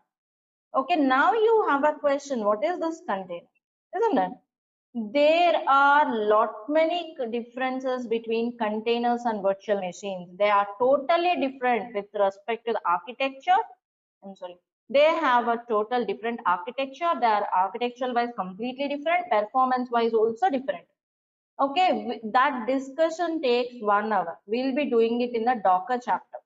Okay, now you have a question, what is this container? Isn't it? There are lot many differences between containers and virtual machines. They are totally different with respect to the architecture. I'm sorry. They have a total different architecture. They are architectural wise completely different, performance wise also different. Okay, that discussion takes 1 hour. We'll be doing it in the Docker chapter.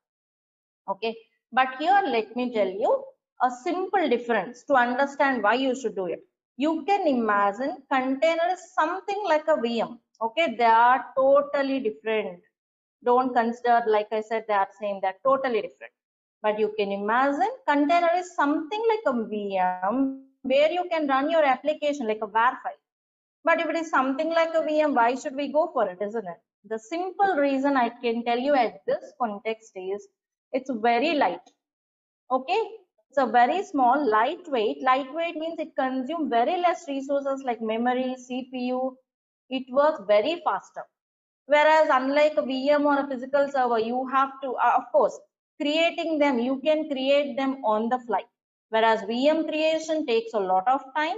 Okay, but here let me tell you a simple difference to understand why you should do it. You can imagine container is something like a VM. Okay, they are totally different. Don't consider, like I said, they are same, they're totally different. But you can imagine container is something like a VM where you can run your application like a var file. But if it is something like a VM, why should we go for it, isn't it? The simple reason I can tell you at this context is it's very light. Okay, it's a very small, lightweight. Lightweight means it consumes very less resources like memory, CPU. It works very faster. Whereas unlike a VM or a physical server, you have to, of course, creating them, you can create them on the fly. Whereas VM creation takes a lot of time,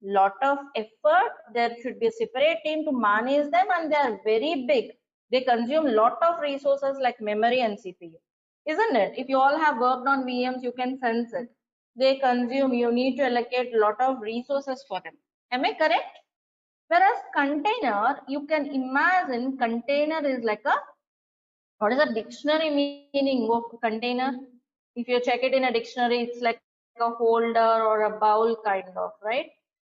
lot of effort. There should be a separate team to manage them, and they are very big. They consume lot of resources like memory and CPU, isn't it? If you all have worked on VMs, you can sense it. they consume, you need to allocate a lot of resources for them. Am I correct? Whereas container, you can imagine container is like a, what is the dictionary meaning of container? If you check it in a dictionary, it's like a holder or a bowl kind of, right?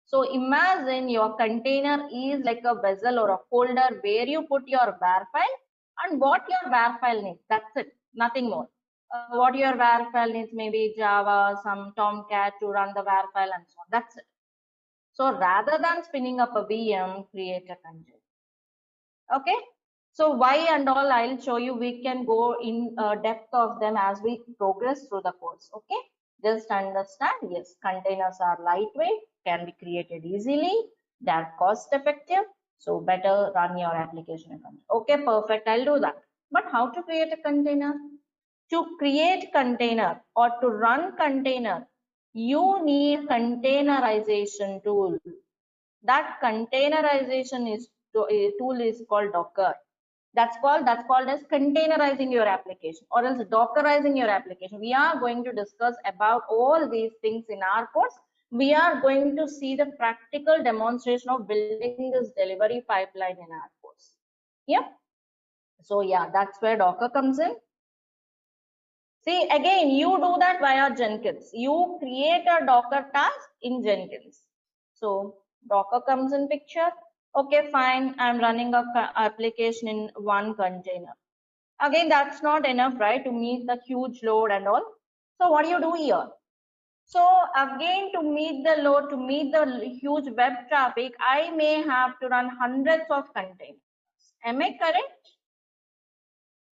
So imagine your container is like a vessel or a holder where you put your var file and what your var file needs. That's it, nothing more. What your var file needs, maybe Java, some Tomcat to run the var file and so on. That's it. So rather than spinning up a VM, create a container. Okay. So why and all I'll show you. We can go in depth of them as we progress through the course. Okay. Just understand. Yes, containers are lightweight, can be created easily. They are cost effective. So better run your application. Okay, perfect. I'll do that. But how to create a container? To create container or to run container, you need containerization tool. That containerization is tool is called Docker. That's called as containerizing your application or else dockerizing your application. We are going to discuss about all these things in our course. We are going to see the practical demonstration of building this delivery pipeline in our course. Yep. So yeah, that's where Docker comes in. See, again, you do that via Jenkins. You create a Docker task in Jenkins. So Docker comes in picture. Okay, fine. I'm running a application in one container. Again, that's not enough, right, to meet the huge load and all. So what do you do here? So again, to meet the load, to meet the huge web traffic, I may have to run hundreds of containers. Am I correct?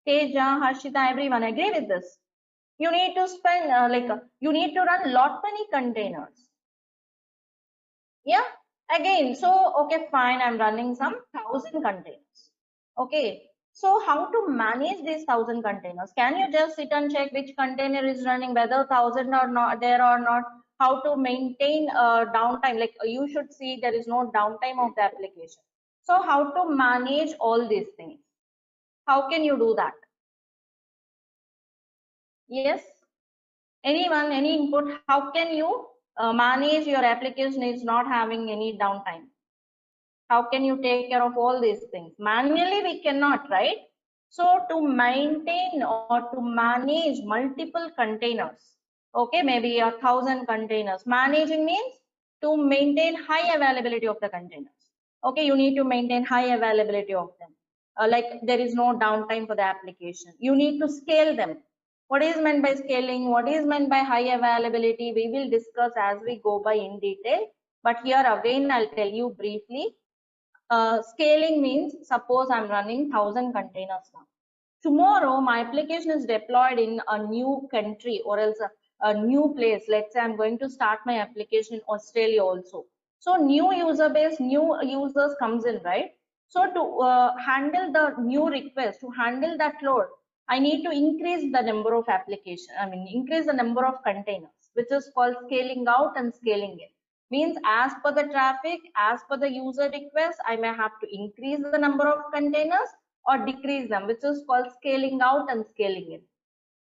Teja, Harshita, everyone agree with this? You need to spend you need to run lot many containers. Yeah. Again, so okay, fine. I'm running some 1,000 containers. Okay. So how to manage these 1,000 containers? Can you just sit and check which container is running, whether 1,000 or not there or not? How to maintain downtime? Like you should see there is no downtime of the application. So how to manage all these things? How can you do that? Yes. Anyone, any input? How can you manage your application is not having any downtime? How can you take care of all these things? Manually, we cannot, right? So to maintain or to manage multiple containers, okay, maybe 1,000 containers. Managing means to maintain high availability of the containers. Okay, you need to maintain high availability of them. Like there is no downtime for the application. You need to scale them. What is meant by scaling? What is meant by high availability? We will discuss as we go by in detail. But here again, I'll tell you briefly. Scaling means suppose I'm running 1,000 containers now. Tomorrow, my application is deployed in a new country or else a new place. Let's say I'm going to start my application in Australia also. So new user base, new users comes in, right? So to handle the new request, to handle that load, I need to increase the number of application. I mean, increase the number of containers, which is called scaling out and scaling in. Means as per the traffic, as per the user request, I may have to increase the number of containers or decrease them, which is called scaling out and scaling in.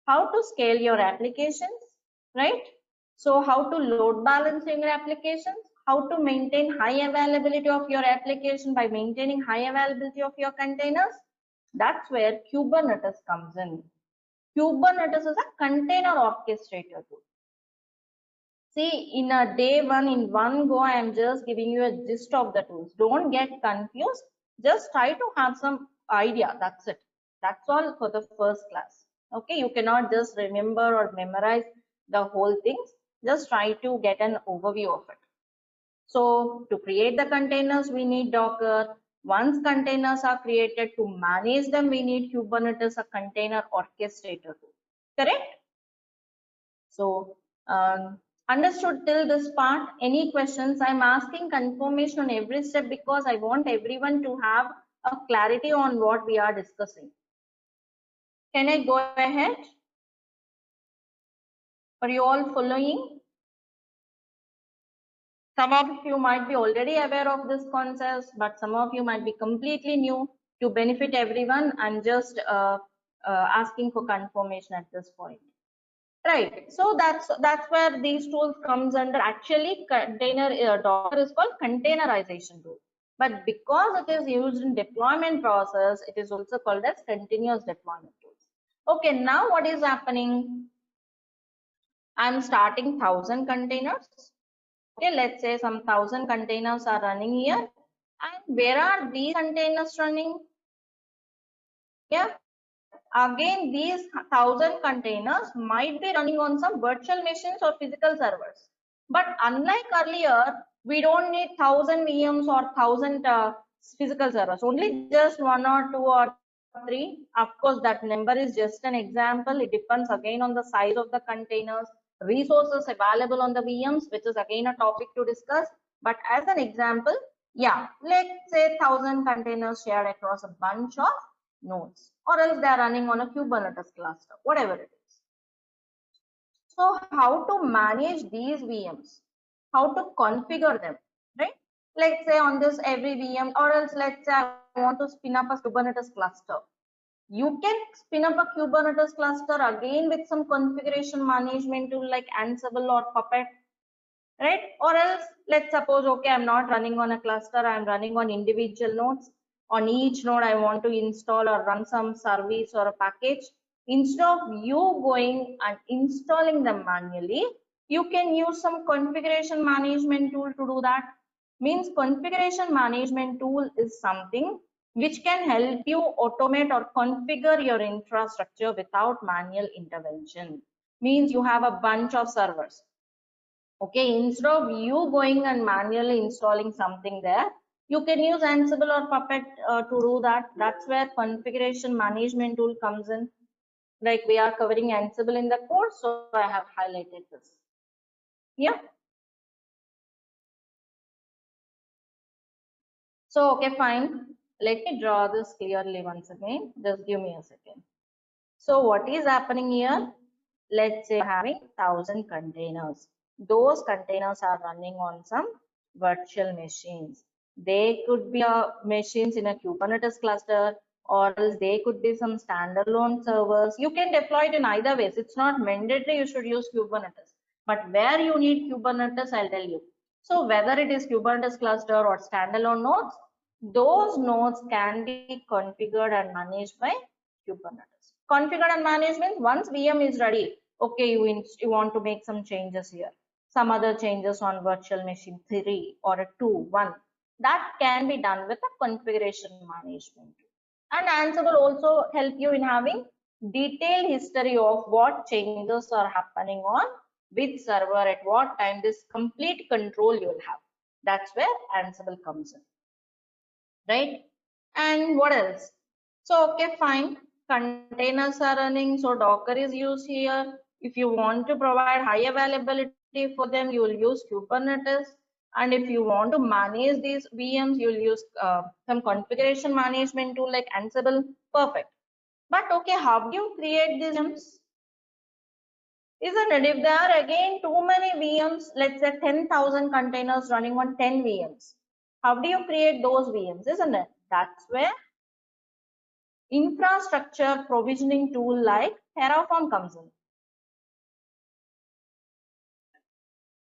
How to scale your applications, right? So how to load balance your applications, how to maintain high availability of your application by maintaining high availability of your containers. That's where Kubernetes comes in. Kubernetes is a container orchestrator tool. See, in a day one, in one go, I am just giving you a gist of the tools. Don't get confused. Just try to have some idea. That's it. That's all for the first class. Okay, you cannot just remember or memorize the whole things. Just try to get an overview of it. So to create the containers, we need Docker. Once containers are created, to manage them, we need Kubernetes, a container orchestrator tool. Correct? So understood till this part? Any questions? I'm asking confirmation on every step because I want everyone to have a clarity on what we are discussing. Can I go ahead? Are you all following? Some of you might be already aware of this concept, but some of you might be completely new. To benefit everyone, I'm just asking for confirmation at this point. Right. So that's where these tools comes under. Actually, container Docker is called containerization tool. But because it is used in deployment process, it is also called as continuous deployment tools. Okay, now what is happening? I'm starting 1,000 containers. Okay, let's say some 1,000 containers are running here. And where are these containers running? Yeah, again, these 1,000 containers might be running on some virtual machines or physical servers. But unlike earlier, we don't need 1,000 VMs or 1,000 physical servers, only just one or two or three. Of course, that number is just an example. It depends again on the size of the containers, resources available on the VMs, which is again a topic to discuss. But as an example, yeah, let's say 1,000 containers shared across a bunch of nodes, or else they are running on a Kubernetes cluster, whatever it is. So how to manage these VMs? How to configure them, right? Let's say on this every VM, or else let's say I want to spin up a Kubernetes cluster. You can spin up a Kubernetes cluster again with some configuration management tool like Ansible or Puppet, right? Or else let's suppose, okay, I'm not running on a cluster, I'm running on individual nodes. On each node, I want to install or run some service or a package. Instead of you going and installing them manually, you can use some configuration management tool to do that. Means configuration management tool is something which can help you automate or configure your infrastructure without manual intervention. Means you have a bunch of servers. Okay, instead of you going and manually installing something there, you can use Ansible or Puppet to do that. That's where configuration management tool comes in. Like we are covering Ansible in the course, so I have highlighted this. Yeah. So, okay, fine. Let me draw this clearly once again. Just give me a second. So what is happening here? Let's say having 1,000 containers. Those containers are running on some virtual machines. They could be machines in a Kubernetes cluster, or else they could be some standalone servers. You can deploy it in either ways. It's not mandatory you should use Kubernetes. But where you need Kubernetes, I'll tell you. So whether it is Kubernetes cluster or standalone nodes, those nodes can be configured and managed by Kubernetes. Configured and management, once VM is ready, okay, you want to make some changes here, some other changes on virtual machine 3 or a 2, 1, that can be done with a configuration management. And Ansible also help you in having detailed history of what changes are happening on which server at what time. This complete control you'll have. That's where Ansible comes in, right? And what else? So, okay, fine. Containers are running, so Docker is used here. If you want to provide high availability for them, you will use Kubernetes. And if you want to manage these VMs, you'll use some configuration management tool like Ansible. Perfect. But okay, how do you create these VMs? Isn't it? If there are again too many VMs, let's say 10,000 containers running on 10 VMs, how do you create those VMs? Isn't it? That's where infrastructure provisioning tool like Terraform comes in.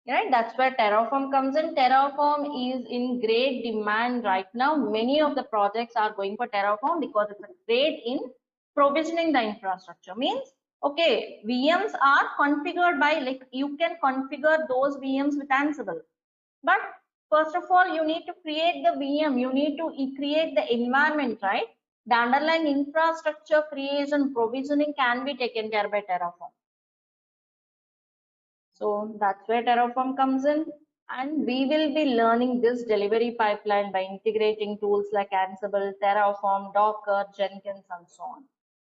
Right, that's where Terraform comes in. Terraform is in great demand right now. Many of the projects are going for Terraform because it's great in provisioning the infrastructure. Means, okay, VMs are configured by, like, you can configure those VMs with Ansible. But first of all, you need to create the VM. You need to create the environment, right? The underlying infrastructure creation, provisioning can be taken care by Terraform. So that's where Terraform comes in. And we will be learning this delivery pipeline by integrating tools like Ansible, Terraform, Docker, Jenkins, and so on.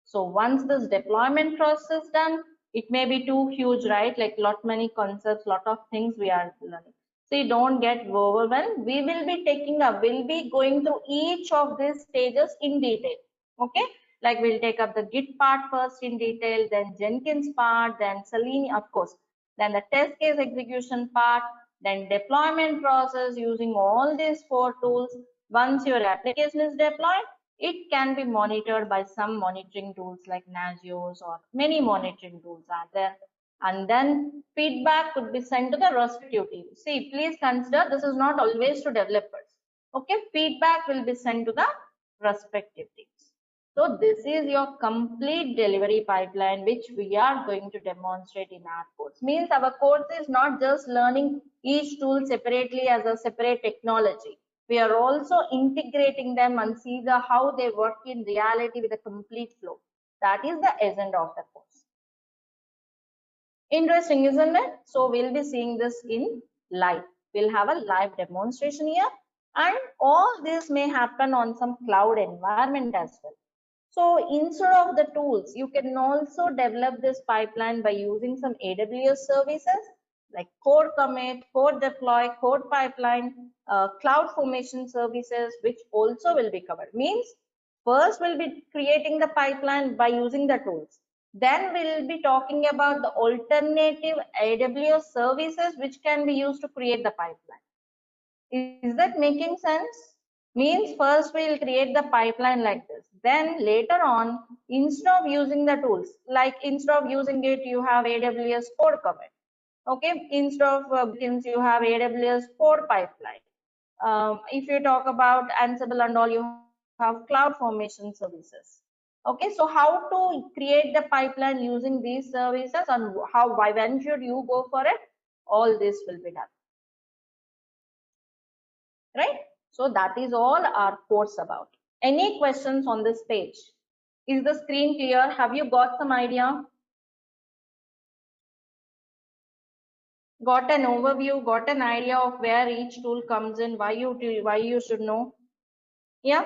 So once this deployment process is done, it may be too huge, right? Like lot many concepts, lot of things we are learning. See, don't get overwhelmed. We will be we'll be going through each of these stages in detail. Okay, like we'll take up the Git part first in detail, then Jenkins part, then Selenium, of course, then the test case execution part, then deployment process using all these 4 tools. Once your application is deployed, it can be monitored by some monitoring tools like Nagios, or many monitoring tools are there. and then feedback could be sent to the respective team. See, please consider this is not always to developers. Okay, feedback will be sent to the respective teams. So this is your complete delivery pipeline, which we are going to demonstrate in our course. Means our course is not just learning each tool separately as a separate technology. We are also integrating them and see how they work in reality with a complete flow. That is the agenda of the course. Interesting, isn't it? So we'll be seeing this in live. We'll have a live demonstration here, and all this may happen on some cloud environment as well. So instead of the tools, you can also develop this pipeline by using some AWS services like code commit, code deploy, code pipeline, cloud formation services, which also will be covered. Means first we'll be creating the pipeline by using the tools. Then we'll be talking about the alternative AWS services which can be used to create the pipeline. Is that making sense? Means first we'll create the pipeline like this. Then later on, instead of using the tools, like instead of using it, you have AWS code commit. Okay, instead of Beacons, you have AWS code pipeline. If you talk about Ansible and all, you have cloud formation services. Okay, so how to create the pipeline using these services and when should you go for it? All this will be done. Right? So that is all our course about. Any questions on this page? Is the screen clear? Have you got some idea? Got an overview, got an idea of where each tool comes in, why you should know? Yeah.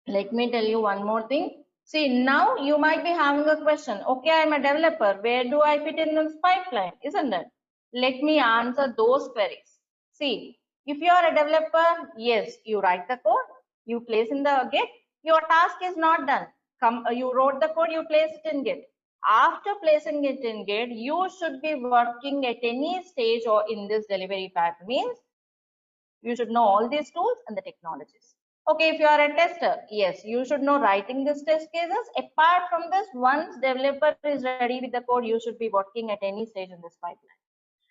Let me tell you one more thing. See, now you might be having a question. Okay, I'm a developer. Where do I fit in this pipeline? Isn't it? Let me answer those queries. See, if you are a developer, yes, you write the code, you place in the Git. Your task is not done. You wrote the code, you place it in Git. After placing it in Git, you should be working at any stage or in this delivery pipeline. Means you should know all these tools and the technologies. Okay, if you are a tester, yes, you should know writing these test cases. Apart from this, once developer is ready with the code, you should be working at any stage in this pipeline.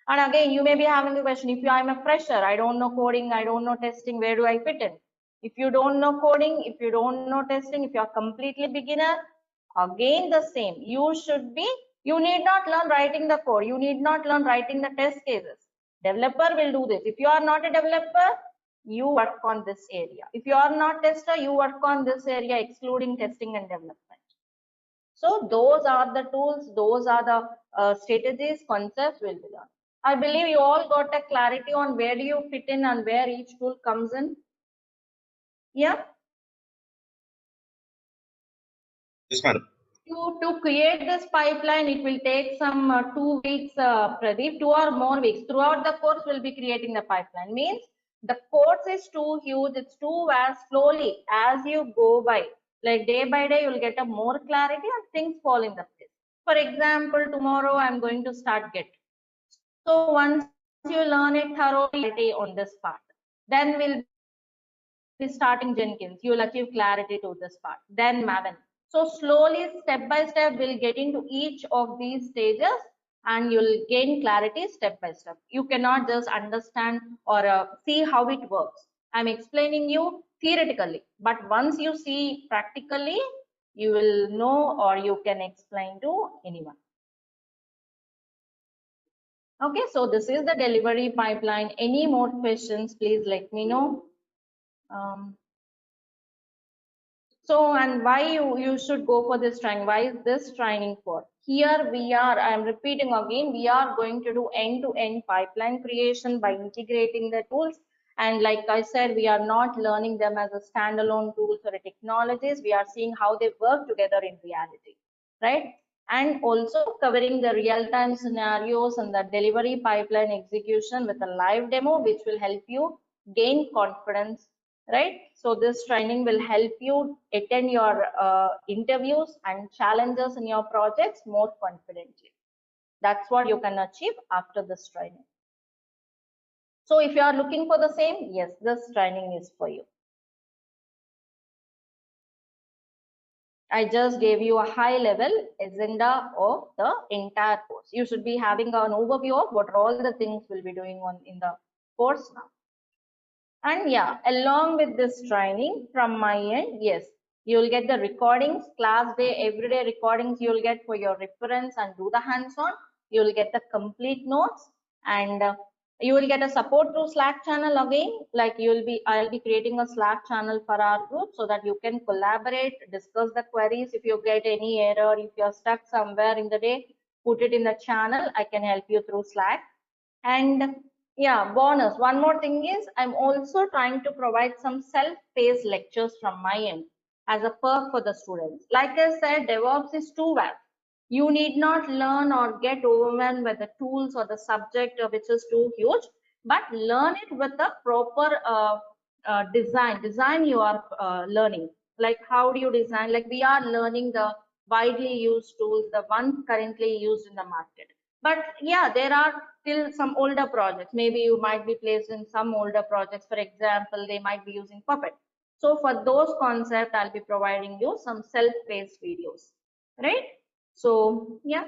And again, you may be having a question, if I'm a fresher, I don't know coding, I don't know testing, where do I fit in? If you don't know coding, if you don't know testing, if you're completely beginner, again the same. You need not learn writing the code. You need not learn writing the test cases. Developer will do this. If you are not a developer, you work on this area. If you are not tester, you work on this area, excluding testing and development. So those are the tools, those are the strategies, concepts will be learned. I believe you all got a clarity on where do you fit in and where each tool comes in. Yeah. Yes, madam. To create this pipeline, it will take some 2 weeks, Pradeep, 2 or more weeks. Throughout the course, we'll be creating the pipeline. Means the course is too huge, it's too vast. Slowly, as you go by, like day by day, you'll get a more clarity and things fall in the place. For example, tomorrow I'm going to start Git. So once you learn it thoroughly on this part, then we'll be starting Jenkins. You'll achieve clarity to this part. Then Maven. So slowly, step by step, we'll get into each of these stages and you'll gain clarity step by step. You cannot just understand or see how it works. I'm explaining you theoretically, but once you see practically, you will know or you can explain to anyone. Okay, so this is the delivery pipeline. Any more questions, please let me know. So, and why you should go for this training? Why is this training for? Here we are, I am repeating again, we are going to do end-to-end pipeline creation by integrating the tools. And like I said, we are not learning them as a standalone tools or technologies. We are seeing how they work together in reality, right? And also covering the real-time scenarios and the delivery pipeline execution with a live demo, which will help you gain confidence, right? So this training will help you attend your interviews and challenges in your projects more confidently. That's what you can achieve after this training. So if you are looking for the same, yes, this training is for you. I just gave you a high level agenda of the entire course. You should be having an overview of what are all the things we'll be doing on in the course now. And yeah, along with this training from my end, yes, you'll get the recordings, class day, everyday recordings you'll get for your reference and do the hands-on. You'll get the complete notes, and you will get a support through Slack channel again. Like I'll be creating a Slack channel for our group so that you can collaborate, discuss the queries. If you get any error, if you're stuck somewhere in the day, put it in the channel. I can help you through Slack. And yeah, bonus. One more thing is I'm also trying to provide some self-paced lectures from my end as a perk for the students. Like I said, DevOps is too vast. You need not learn or get overwhelmed by the tools or the subject which is too huge, but learn it with a proper design you are learning. Like how do you design? Like we are learning the widely used tools, the ones currently used in the market. But yeah, there are still some older projects. Maybe you might be placed in some older projects. For example, they might be using Puppet. So for those concepts, I'll be providing you some self-paced videos, right? So yeah,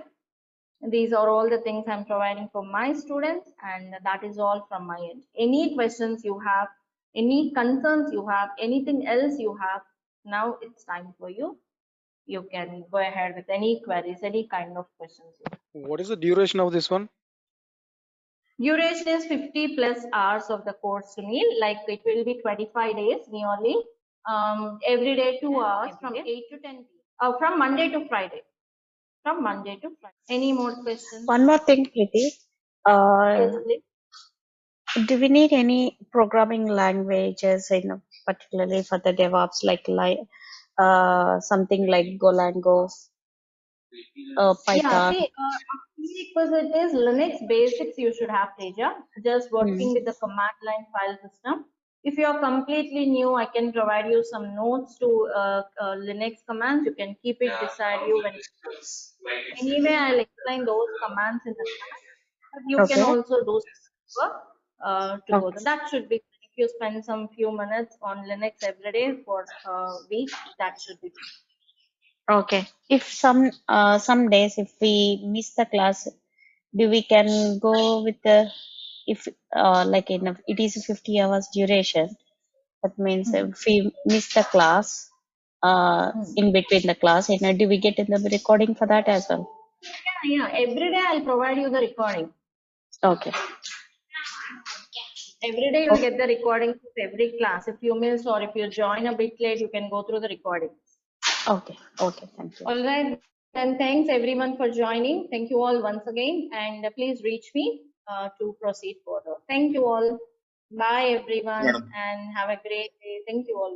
these are all the things I'm providing for my students, and that is all from my end. Any questions you have, any concerns you have, anything else you have, now it's time for you. You can go ahead with any queries, any kind of questions you have. What is the duration of this one? Duration is 50 plus hours of the course, Sunil. Like it will be 25 days nearly. Every day 2 hours from 8 to 10 p.m. From Monday to Friday. From Monday to Friday. Any more questions? One more thing, Preeti. Yes, please. Do we need any programming languages particularly for the DevOps, something like Golang, Yeah, Python? see, prerequisite is Linux basics you should have, Teja. Just working with the command line file system. If you are completely new, I can provide you some notes to Linux commands. You can keep it beside you when. Anyway, I'll explain those commands in the class. But you can Okay. also do some work to go. Okay. That should be if you spend some few minutes on Linux every day for a week. That should be. Okay. If some days if we miss the class, do we can go with the if it is a 50 hours duration. That means if we miss the class in between the class, do we get in the recording for that as well? Yeah. Every day I'll provide you the recording. Okay. Every day you'll get the recordings of every class. If you miss or if you join a bit late, you can go through the recordings. Okay. Okay. Thank you. All right. Then thanks everyone for joining. Thank you all once again, and please reach me to proceed further. Thank you all. Bye everyone, Madam. and have a great day. Thank you all.